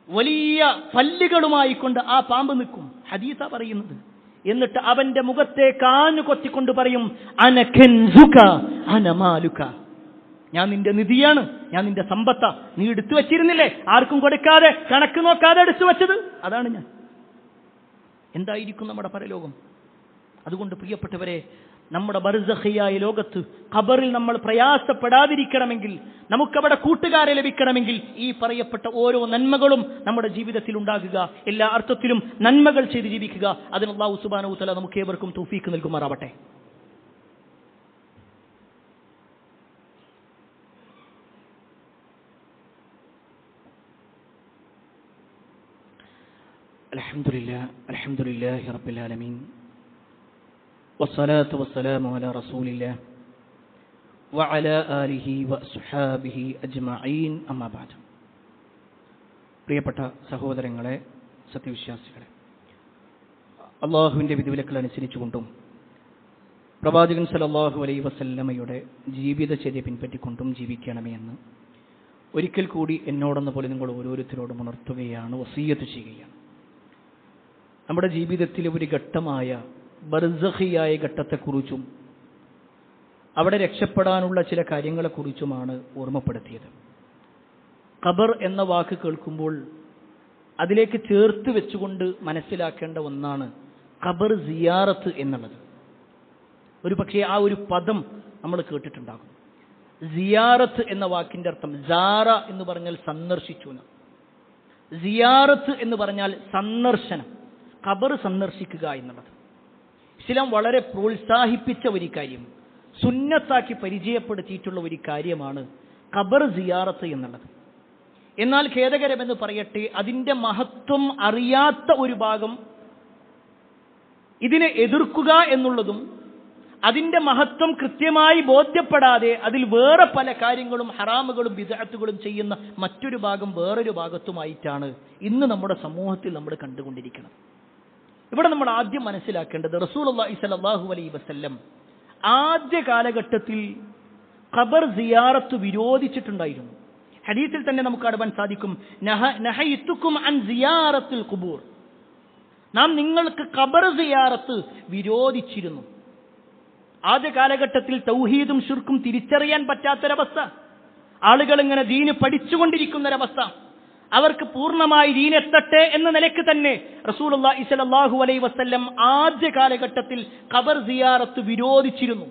വലിയ പല്ലുകളുമായി കൊണ്ട് ആ പാമ്പ് നിൽക്കും. ഹദീസ പറയുന്നത്. എന്നിട്ട് അവന്റെ മുഖത്തെ കാഞ്ഞു കൊത്തിക്കൊണ്ട് പറയും, അന കെൻസുക അന മാലുക, ഞാൻ നിന്റെ നിധിയാണ്, ഞാൻ നിന്റെ സമ്പത്താ, നീ എടുത്തു വെച്ചിരുന്നില്ലേ, ആർക്കും കൊടുക്കാതെ കണക്ക് നോക്കാതെ എടുത്തു വെച്ചത്, അതാണ് ഞാൻ. എന്തായിരിക്കും നമ്മുടെ പരലോകം? അതുകൊണ്ട് പ്രിയപ്പെട്ടവരെ, നമ്മുടെ ബർസഖിയായ ലോകത്ത് ഖബറിൽ നമ്മൾ പ്രയാസപ്പെടാതിരിക്കണമെങ്കിൽ, നമുക്കവിടെ കൂട്ടുകാരെ ലഭിക്കണമെങ്കിൽ ഈ പറയപ്പെട്ട ഓരോ നന്മകളും നമ്മുടെ ജീവിതത്തിൽ ഉണ്ടാകുക, എല്ലാ അർത്ഥത്തിലും നന്മകൾ ചെയ്ത് ജീവിക്കുക. അതിന് അല്ലാഹു സുബ്ഹാനഹു വ തആല നമുക്ക് ഏവർക്കും തൗഫീഖ് നൽകുമാറാവട്ടെ. അൽഹംദുലില്ലാഹി റബ്ബിൽ ആലമീൻ വസ്സലാത്തു വസ്സലാമു അലാ റസൂലില്ലാഹ് വഅലാ ആലിഹി വഅസ്ഹാബിഹി അജ്മഈൻ, അമ്മാ ബഅദ്. പ്രിയപ്പെട്ട സഹോദരങ്ങളെ, സത്യവിശ്വാസികളെ, അള്ളാഹുവിൻ്റെ വിധിവിലക്കുകൾ അനുസരിച്ചുകൊണ്ടും പ്രവാചകൻ സല്ലല്ലാഹു അലൈഹി വസല്ലമയുടെ ജീവിതചര്യ പിൻപറ്റിക്കൊണ്ടും ജീവിക്കണമേ എന്ന് ഒരിക്കൽ കൂടി എന്നോടെന്ന പോലെ നിങ്ങൾ ഓരോരുത്തരോടും ഉണർത്തുകയാണ്, വസിയ്യത്ത് ചെയ്യുകയാണ്. നമ്മുടെ ജീവിതത്തിലെ ഒരു ഘട്ടമായ ബർസഖിയായ ഘട്ടത്തെക്കുറിച്ചും അവിടെ രക്ഷപ്പെടാനുള്ള ചില കാര്യങ്ങളെക്കുറിച്ചുമാണ് ഓർമ്മപ്പെടുത്തിയത്. ഖബർ എന്ന വാക്ക് കേൾക്കുമ്പോൾ അതിലേക്ക് ചേർത്ത് വെച്ചുകൊണ്ട് മനസ്സിലാക്കേണ്ട ഒന്നാണ് ഖബർ സിയാറത്ത് എന്നുള്ളത്. ഒരു പക്ഷേ ആ ഒരു പദം നമ്മൾ കേട്ടിട്ടുണ്ടാകും. സിയാറത്ത് എന്ന വാക്കിന്റെ അർത്ഥം സാറ എന്ന് പറഞ്ഞാൽ സന്ദർശിച്ചു, സിയാറത്ത് എന്ന് പറഞ്ഞാൽ സന്ദർശനം, ഖബർ സന്ദർശിക്കുക എന്നുള്ളത്. ഇസ്ലാം വളരെ പ്രോത്സാഹിപ്പിച്ച ഒരു കാര്യം, സുന്നത്താക്കി പരിചയപ്പെടുത്തിയിട്ടുള്ള ഒരു കാര്യമാണ് ഖബർ സിയാറത്ത് എന്നുള്ളത്. എന്നാൽ ഖേദകരമെന്ന് പറയട്ടെ, അതിൻ്റെ മഹത്വം അറിയാത്ത ഒരു ഭാഗം ഇതിനെ എതിർക്കുക എന്നുള്ളതും, അതിൻ്റെ മഹത്വം കൃത്യമായി ബോധ്യപ്പെടാതെ അതിൽ വേറെ പല കാര്യങ്ങളും ഹറാമുകളും ബിദ്അത്തുകളും ചെയ്യുന്ന മറ്റൊരു ഭാഗം വേറൊരു ഭാഗത്തുമായിട്ടാണ് ഇന്ന് നമ്മുടെ സമൂഹത്തിൽ നമ്മൾ കണ്ടുകൊണ്ടിരിക്കുന്നത്. ഇവിടെ നമ്മൾ ആദ്യം മനസ്സിലാക്കേണ്ടത്, റസൂലുള്ളാഹി സ്വല്ലല്ലാഹു അലൈഹി വസല്ലം ആദ്യ കാലഘട്ടത്തിൽ ഖബർ സിയാറത്ത് വിരോധിച്ചിട്ടുണ്ടായിരുന്നു. ഹദീസിൽ തന്നെ നമുക്ക് കാണുവാൻ സാധിക്കും, നഹയ്തുക്കും അൻ സിയാറത്തുൽ ഖുബൂർ, നാം നിങ്ങൾക്ക് ഖബർ സിയാറത്ത് വിരോധിച്ചിരുന്നു. ആദ്യ കാലഘട്ടത്തിൽ തൗഹീദും ശിർക്കും തിരിച്ചറിയാൻ പറ്റാത്തൊരവസ്ഥ, ആളുകൾ ഇങ്ങനെ ദീന് പഠിച്ചുകൊണ്ടിരിക്കുന്നൊരവസ്ഥ, അവർക്ക് പൂർണ്ണമായി ദീനെത്തട്ടെ എന്ന നിലയ്ക്ക് തന്നെ റസൂലുള്ളാഹി സ്വല്ലല്ലാഹു അലൈഹി വസല്ലം ആദ്യ കാലഘട്ടത്തിൽ ഖബർ സിയാറത്ത് വിരോധിച്ചിരുന്നു.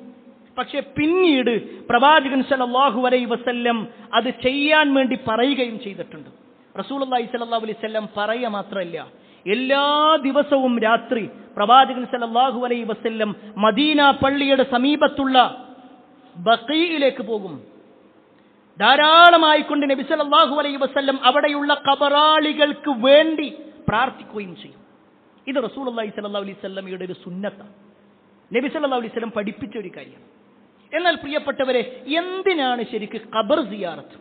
പക്ഷെ പിന്നീട് പ്രവാചകൻ സ്വല്ലല്ലാഹു അലൈഹി വസല്ലം അത് ചെയ്യാൻ വേണ്ടി പറയുകയും ചെയ്തിട്ടുണ്ട്. റസൂലുള്ളാഹി സ്വല്ലല്ലാഹു അലൈഹി വസല്ലം പറയുക മാത്രമല്ല, എല്ലാ ദിവസവും രാത്രി പ്രവാചകൻ സല്ലല്ലാഹു അലൈഹി വസല്ലം മദീന പള്ളിയുടെ സമീപത്തുള്ള ബഖീയിലേക്ക് പോകും. ധാരാളമായിക്കൊണ്ട് നബി സല്ലല്ലാഹു അലൈഹി വസല്ലം അവിടെയുള്ള ഖബറാളികൾക്ക് വേണ്ടി പ്രാർത്ഥിക്കുകയും ചെയ്യും. ഇത് റസൂലുള്ളാഹി സ്വല്ലല്ലാഹു അലൈഹി വസല്ലമയുടെ ഒരു സുന്നത്താണ്, നബി സല്ലല്ലാഹു അലൈഹി വസല്ലം പഠിപ്പിച്ച ഒരു കാര്യമാണ്. എന്നാൽ പ്രിയപ്പെട്ടവരെ, എന്തിനാണ് ശരിക്ക് ഖബർ സിയാറത്ത്?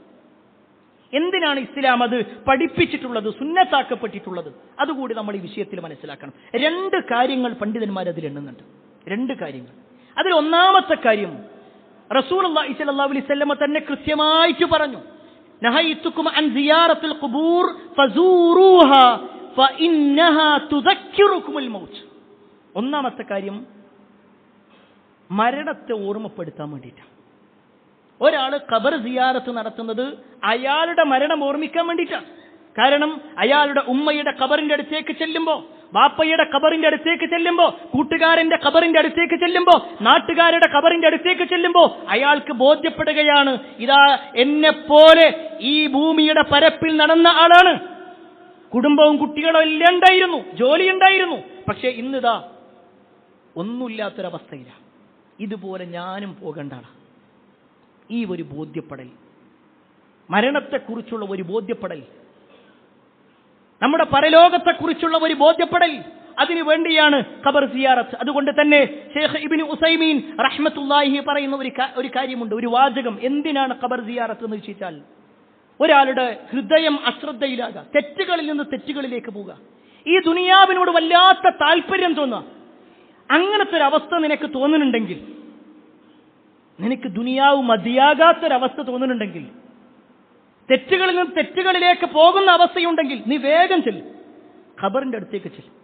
എന്തിനാണ് ഇസ്ലാം അത് പഠിപ്പിച്ചിട്ടുള്ളത്, സുന്നത്താക്കപ്പെട്ടിട്ടുള്ളത്? അതുകൂടി നമ്മൾ ഈ വിഷയത്തിൽ മനസ്സിലാക്കണം. രണ്ട് കാര്യങ്ങൾ പണ്ഡിതന്മാർ അതിൽ എണ്ണുന്നുണ്ട്, രണ്ട് കാര്യങ്ങൾ. അതിൽ ഒന്നാമത്തെ കാര്യം റസൂലുള്ളാഹി സ്വല്ലല്ലാഹു അലൈഹി വസല്ലം തന്നെ കൃത്യമായിട്ട് പറഞ്ഞു, നഹയ്തുക്കും അൻ സിയാറത്തുൽ ഖുബൂർ ഫസൂറൂഹാ ഫഇന്നഹാ തുദക്കിറുകുമുൽ മൗത്ത്. ഒന്നാമത്തെ കാര്യം മരണത്തെ ഓർമ്മപ്പെടുത്താൻ വേണ്ടിയിട്ടാണ്. ഒരാൾ ഖബർ സിയാറത്ത് നടത്തുന്നത് അയാളുടെ മരണം ഓർമ്മിക്കാൻ വേണ്ടിയിട്ടാണ്. കാരണം അയാളുടെ ഉമ്മയുടെ ഖബറിന്റെ അടുത്തേക്ക് ചെല്ലുമ്പോ, ബാപ്പയുടെ ഖബറിന്റെ അടുത്തേക്ക് ചെല്ലുമ്പോ, കൂട്ടുകാരന്റെ ഖബറിന്റെ അടുത്തേക്ക് ചെല്ലുമ്പോ, നാട്ടുകാരുടെ ഖബറിന്റെ അടുത്തേക്ക് ചെല്ലുമ്പോ അയാൾക്ക് ബോധ്യപ്പെടുകയാണ്, ഇതാ എന്നെപ്പോലെ ഈ ഭൂമിയുടെ പരപ്പിൽ നടന്ന ആളാണ്. കുടുംബവും കുട്ടികളും എല്ലാം ഉണ്ടായിരുന്നു, ജോലിയുണ്ടായിരുന്നു. പക്ഷെ ഇന്നിതാ ഒന്നുമില്ലാത്തൊരവസ്ഥയില്ല. ഇതുപോലെ ഞാനും പോകേണ്ടതാണ്. ഈ ഒരു ബോധ്യപ്പെടൽ, മരണത്തെക്കുറിച്ചുള്ള ഒരു ബോധ്യപ്പെടൽ, നമ്മുടെ പരലോകത്തെക്കുറിച്ചുള്ള ഒരു ബോധ്യപ്പെടൽ, അതിനു വേണ്ടിയാണ് ഖബർ സിയാറത്ത്. അതുകൊണ്ട് തന്നെ ഷെയ്ഖ് ഇബ്നു ഉസൈമീൻ റഹ്മത്തുള്ളാഹി പറയുന്ന ഒരു കാര്യമുണ്ട്, ഒരു വാചകം. എന്തിനാണ് ഖബർ സിയാറത്ത് എന്ന് വെച്ചാൽ, ഒരാളുടെ ഹൃദയം അശ്രദ്ധയിലാകുക, തെറ്റുകളിൽ നിന്ന് തെറ്റുകളിലേക്ക് പോവുക, ഈ ദുനിയാവിനോട് വല്ലാത്ത താല്പര്യം തോന്നുക. അങ്ങനത്തെ ഒരു അവസ്ഥ നിനക്ക് തോന്നുന്നുണ്ടെങ്കിൽ, നിനക്ക് ദുനിയാവ് മതിയാകാത്തൊരവസ്ഥ തോന്നുന്നുണ്ടെങ്കിൽ, തെറ്റുകളിൽ നിന്ന് തെറ്റുകളിലേക്ക് പോകുന്ന അവസ്ഥയുണ്ടെങ്കിൽ, നീ വേഗം ചെല്ലും, ഖബറിന്റെ അടുത്തേക്ക് ചെല്ലും.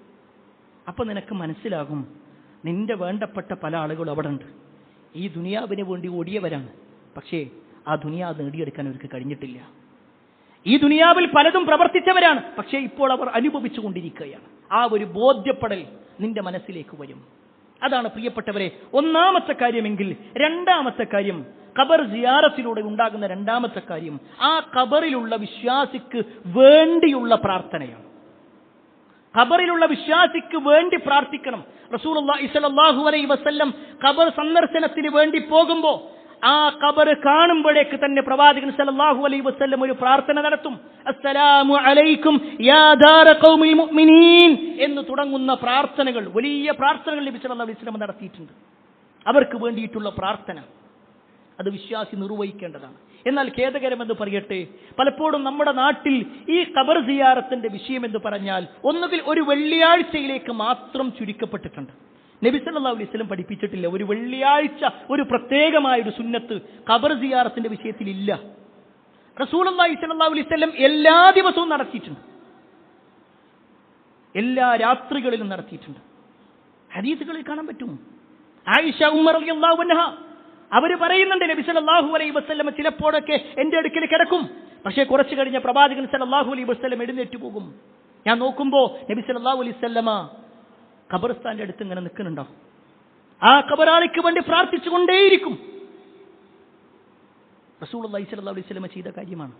അപ്പൊ നിനക്ക് മനസ്സിലാകും, നിന്റെ വേണ്ടപ്പെട്ട പല ആളുകളും അവിടെ ഉണ്ട്. ഈ ദുനിയാവിന് വേണ്ടി ഓടിയവരാണ്, പക്ഷേ ആ ദുനിയാവ് നേടിയെടുക്കാൻ അവർക്ക് കഴിഞ്ഞിട്ടില്ല. ഈ ദുനിയാവിൽ പലതും പ്രവർത്തിച്ചവരാണ്, പക്ഷേ ഇപ്പോൾ അവർ അനുഭവിച്ചു കൊണ്ടിരിക്കുകയാണ്. ആ ഒരു ബോധ്യപ്പെടൽ നിന്റെ മനസ്സിലേക്ക് വരും. അതാണ് പ്രിയപ്പെട്ടവരെ ഒന്നാമത്തെ കാര്യമെങ്കിൽ. രണ്ടാമത്തെ കാര്യം, ഖബർ സിയാറത്തിലൂടെ ഉണ്ടാകുന്ന രണ്ടാമത്തെ കാര്യം, ആ ഖബറിലുള്ള വിശ്വാസിക്ക് വേണ്ടിയുള്ള പ്രാർത്ഥനയാണ്. ഖബറിലുള്ള വിശ്വാസിക്ക് വേണ്ടി പ്രാർത്ഥിക്കണം. റസൂലുള്ളാഹി സ്വല്ലല്ലാഹു അലൈഹി വസല്ലം ഖബർ സന്ദർശനത്തിന് വേണ്ടി പോകുമ്പോൾ ആ ഖബർ കാണുമ്പോഴേക്ക് തന്നെ പ്രവാചകൻ സല്ലല്ലാഹു അലൈഹി വസല്ലം ഒരു പ്രാർത്ഥന നടത്തും. അസ്സലാമു അലൈക്കും യാ ദാര ഖൗമിൽ മുഅ്മിനീൻ എന്ന് തുടങ്ങുന്ന പ്രാർത്ഥനകൾ, വലിയ പ്രാർത്ഥനകൾ നബി സല്ലല്ലാഹു അലൈഹി വസല്ലം നടത്തിയിട്ടുണ്ട്. അവർക്ക് വേണ്ടിയിട്ടുള്ള പ്രാർത്ഥന അത് വിശ്വാസി നിർവഹിക്കേണ്ടതാണ്. എന്നാൽ ഖേദകരമെന്ന് പറയട്ടെ, പലപ്പോഴും നമ്മുടെ നാട്ടിൽ ഈ ഖബർ സിയാറത്തിന്റെ വിഷയം എന്ന് പറഞ്ഞാൽ ഒന്നുകിൽ ഒരു വെള്ളിയാഴ്ചയിലേക്ക് മാത്രം ചുരുക്കപ്പെട്ടിട്ടുണ്ട്. നബി സല്ലല്ലാഹു അലൈഹി വസല്ലം പഠിപ്പിച്ചിട്ടില്ല. ഒരു വെള്ളിയാഴ്ച ഒരു പ്രത്യേകമായ ഒരു സുന്നത്ത് ഖബർ സിയാറത്തിന്റെ വിഷയത്തിൽ ഇല്ല. റസൂലുള്ളാഹി സ്വല്ലല്ലാഹു അലൈഹി വസല്ലം എല്ലാ ദിവസവും നടത്തിയിട്ടുണ്ട്, എല്ലാ രാത്രികളിലും നടത്തിയിട്ടുണ്ട്. ഹദീസുകളിൽ കാണാൻ പറ്റും. ആയിഷ ഉമ്മർ റളിയല്ലാഹു അൻഹ അവർ പറയുന്നുണ്ട്, നബി സല്ലല്ലാഹു അലൈഹി വസല്ലം ചിലപ്പോഴൊക്കെ എന്റെ അടുക്കൽ കിടക്കും, പക്ഷേ കുറച്ചു കഴിഞ്ഞ പ്രവാചകൻ സല്ലല്ലാഹു അലൈഹി വസല്ലം എഴുന്നേറ്റ് പോകും. ഞാൻ നോക്കുമ്പോ നബി സല്ലല്ലാഹു അലൈഹി വസല്ലമ ഖബർസ്ഥാന്റെ അടുത്ത് ഇങ്ങനെ നിൽക്കുന്നുണ്ടോ, ആ ഖബറാളിക്ക് വേണ്ടി പ്രാർത്ഥിച്ചുകൊണ്ടേയിരിക്കും. റസൂലുള്ളാഹി സ്വല്ലല്ലാഹു അലൈഹി വസല്ലം ചെയ്ത കാര്യമാണ്.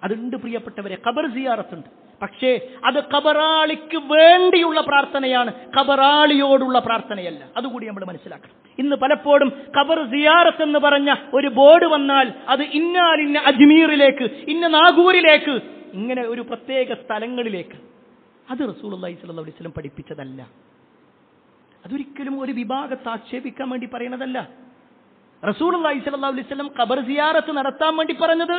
അതുണ്ട് പ്രിയപ്പെട്ടവരെ, ഖബർ സിയാറത്തുണ്ട്, പക്ഷേ അത് ഖബറാളിക്ക് വേണ്ടിയുള്ള പ്രാർത്ഥനയാണ്, ഖബറാളിയോടുള്ള പ്രാർത്ഥനയല്ല. അതുകൂടി നമ്മൾ മനസ്സിലാക്കണം. ഇന്ന് പലപ്പോഴും ഖബർ സിയാറത്ത് എന്ന് പറഞ്ഞ ഒരു ബോർഡ് വന്നാൽ അത് ഇന്നാലിന്ന അജ്മീറിലേക്ക്, ഇന്ന നാഗൂരിലേക്ക്, ഇങ്ങനെ ഒരു പ്രത്യേക സ്ഥലങ്ങളിലേക്ക്, അത് റസൂലുള്ളാഹി സ്വല്ലല്ലാഹു അലൈഹി വസല്ലം പഠിപ്പിച്ചതല്ല. അതൊരിക്കലും ഒരു വിഭാഗത്തെ ആക്ഷേപിക്കാൻ വേണ്ടി പറയുന്നതല്ല. റസൂലുള്ളാഹി സ്വല്ലല്ലാഹു അലൈഹി വസല്ലം ഖബർ സിയാറത്ത് നടത്താൻ വേണ്ടി പറഞ്ഞത്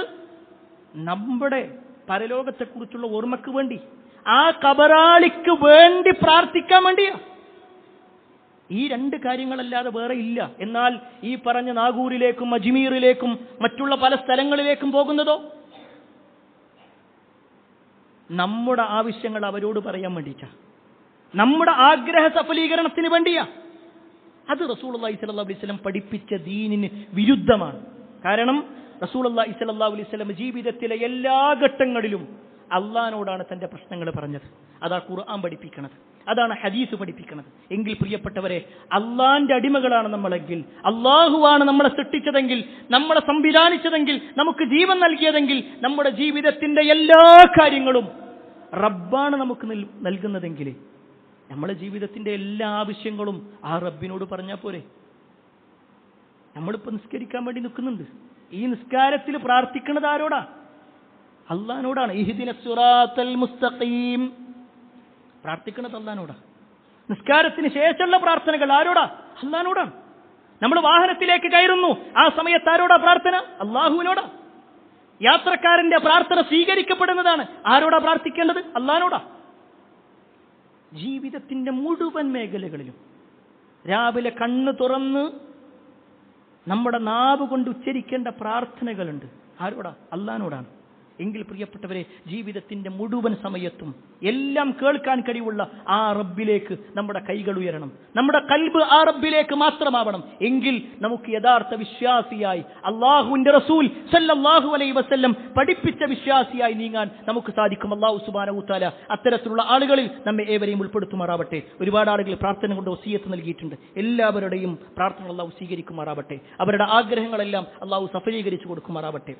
നമ്മുടെ പരലോകത്തെക്കുറിച്ചുള്ള ഓർമ്മക്ക് വേണ്ടി, ആ ഖബറാളിക്ക് വേണ്ടി പ്രാർത്ഥിക്കാൻ വേണ്ടിയാ. ഈ രണ്ട് കാര്യങ്ങളല്ലാതെ വേറെ ഇല്ല. എന്നാൽ ഈ പറഞ്ഞ നാഗൂരിലേക്കും അജ്മീറിലേക്കും മറ്റുള്ള പല സ്ഥലങ്ങളിലേക്കും പോകുന്നതോ നമ്മുടെ ആവശ്യങ്ങൾ അവരോട് പറയാൻ വേണ്ടിയിട്ടാ, നമ്മുടെ ആഗ്രഹ സഫലീകരണത്തിന് വേണ്ടിയാ. അത് റസൂലുള്ളാഹി സ്വല്ലല്ലാഹു അലൈഹി വസല്ലം പഠിപ്പിച്ച ദീനിന് വിരുദ്ധമാണ്. കാരണം റസൂലുള്ളാഹി സ്വല്ലല്ലാഹു അലൈഹി വസല്ലം ജീവിതത്തിലെ എല്ലാ ഘട്ടങ്ങളിലും അള്ളാഹിനോടാണ് തന്റെ പ്രശ്നങ്ങൾ പറഞ്ഞത്. അതാ ഖുർആൻ പഠിപ്പിക്കുന്നത്, അതാണ് ഹദീസ് പഠിപ്പിക്കുന്നത്. എങ്കിൽ പ്രിയപ്പെട്ടവരെ, അള്ളാന്റെ അടിമകളാണ് നമ്മളെങ്കിൽ, അള്ളാഹുവാണ് നമ്മളെ സൃഷ്ടിച്ചതെങ്കിൽ, നമ്മളെ സംവിധാനിച്ചതെങ്കിൽ, നമുക്ക് ജീവൻ നൽകിയതെങ്കിൽ, നമ്മുടെ ജീവിതത്തിന്റെ എല്ലാ കാര്യങ്ങളും റബ്ബാണ് നമുക്ക് നൽകുന്നതെങ്കിൽ, നമ്മുടെ ജീവിതത്തിന്റെ എല്ലാ ആവശ്യങ്ങളും ആ റബ്ബിനോട് പറഞ്ഞാൽ പോരെ. നമ്മളിപ്പോ നിസ്കരിക്കാൻ വേണ്ടി നിൽക്കുന്നുണ്ട്, ഈ നിസ്കാരത്തിൽ പ്രാർത്ഥിക്കുന്നത് ആരോടാ? അള്ളാഹിനോടാണ്. ഇഹ്ദിനസ് സിറാത്തൽ മുസ്തഖീം പ്രാർത്ഥിക്കുന്നത് അള്ളാഹിനോടാ. നിസ്കാരത്തിന് ശേഷമുള്ള പ്രാർത്ഥനകൾ ആരോടാ? അള്ളാഹിനോടാണ്. നമ്മൾ വാഹനത്തിലേക്ക് കയറുന്നു, ആ സമയത്ത് ആരോടാ പ്രാർത്ഥന? അള്ളാഹുവിനോടാ. യാത്രക്കാരന്റെ പ്രാർത്ഥന സ്വീകരിക്കപ്പെടുന്നതാണ്. ആരോടാ പ്രാർത്ഥിക്കേണ്ടത്? അള്ളാഹിനോടാ. ജീവിതത്തിന്റെ മുഴുവൻ മേഖലകളിലും രാവിലെ കണ്ണ് തുറന്ന് നമ്മുടെ നാവ് കൊണ്ട് ഉച്ചരിക്കേണ്ട പ്രാർത്ഥനകളുണ്ട്. ആരോടാ? അള്ളാഹിനോടാണ്. എങ്കിൽ പ്രിയപ്പെട്ടവരെ, ജീവിതത്തിന്റെ മുഴുവൻ സമയത്തും എല്ലാം കേൾക്കാൻ കഴിവുള്ള ആ റബ്ബിലേക്ക് നമ്മുടെ കൈകൾ ഉയരണം, നമ്മുടെ ഖൽബ് ആ റബ്ബിലേക്ക് മാത്രമാവണം. എങ്കിൽ നമുക്ക് യഥാർത്ഥ വിശ്വാസിയായി, അല്ലാഹുവിന്റെ റസൂൽ സല്ലല്ലാഹു അലൈഹി വസല്ലം പഠിപ്പിച്ച വിശ്വാസിയായി നീങ്ങാൻ നമുക്ക് സാധിക്കും. അല്ലാഹു സുബ്ഹാനഹു വ തആല അത്തരത്തിലുള്ള ആളുകളിൽ നമ്മെ ഏവരെയും ഉൾപ്പെടുത്തുമാറാവട്ടെ. ഒരുപാട് ആളുകൾ പ്രാർത്ഥന കൊണ്ട് വസിയത്ത് നൽകിയിട്ടുണ്ട്. എല്ലാവരുടെയും പ്രാർത്ഥന അല്ലാഹു സ്വീകരിക്കുമാറാവട്ടെ. അവരുടെ ആഗ്രഹങ്ങളെല്ലാം അല്ലാഹു സഫലീകരിച്ചു കൊടുക്കുമാറാവട്ടെ.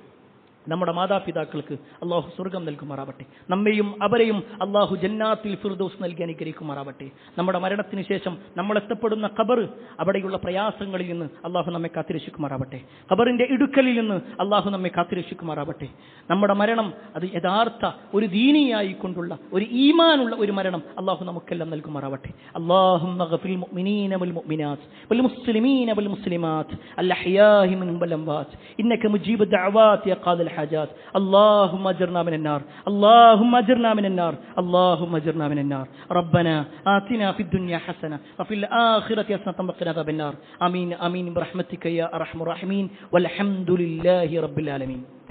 നമ്മുടെ മാതാപിതാക്കൾക്ക് അള്ളാഹു സ്വർഗം നൽകുമാറാവട്ടെ. നമ്മെയും അവരെയും അള്ളാഹു ജന്നാത്തിൽ ഫിർദൗസ് നൽകി അനുഗ്രഹിക്കുമാറാവട്ടെ. നമ്മുടെ മരണത്തിന് ശേഷം നമ്മൾ എത്തപ്പെടുന്ന ഖബർ, അവിടെയുള്ള പ്രയാസങ്ങളിൽ നിന്ന് അള്ളാഹു നമ്മെ കാത്തിരക്ഷിക്കുമാറാവട്ടെ. ഖബറിന്റെ ഇടുക്കലിൽ നിന്ന് അള്ളാഹു നമ്മെ കാത്തിരക്ഷിക്കുമാറാവട്ടെ. നമ്മുടെ മരണം അത് യഥാർത്ഥ ഒരു ദീനിയായി കൊണ്ടുള്ള ഒരു ഈമാനുള്ള ഒരു മരണം അള്ളാഹു നമുക്കെല്ലാം നൽകുമാറാവട്ടെ. അല്ലാഹുമ്മ ഗഫിൽ മുഅ്മിനീന വൽ മുഅ്മിനാത്ത് വൽ മുസ്ലിമീന വൽ മുസ്ലിമാത്ത് അൽ അഹ്യാഇ മിൻഹും വൽ അംവാത്ത് ഇന്നക മുജീബു ദഅവാതി യാ ഖാദിൽ الحاجات اللهم اجرنا من النار اللهم اجرنا من النار اللهم اجرنا من النار ربنا آتنا في الدنيا حسنة وفي الآخرة حسنة وقنا عذاب النار آمين آمين برحمتك يا أرحم الراحمين والحمد لله رب العالمين.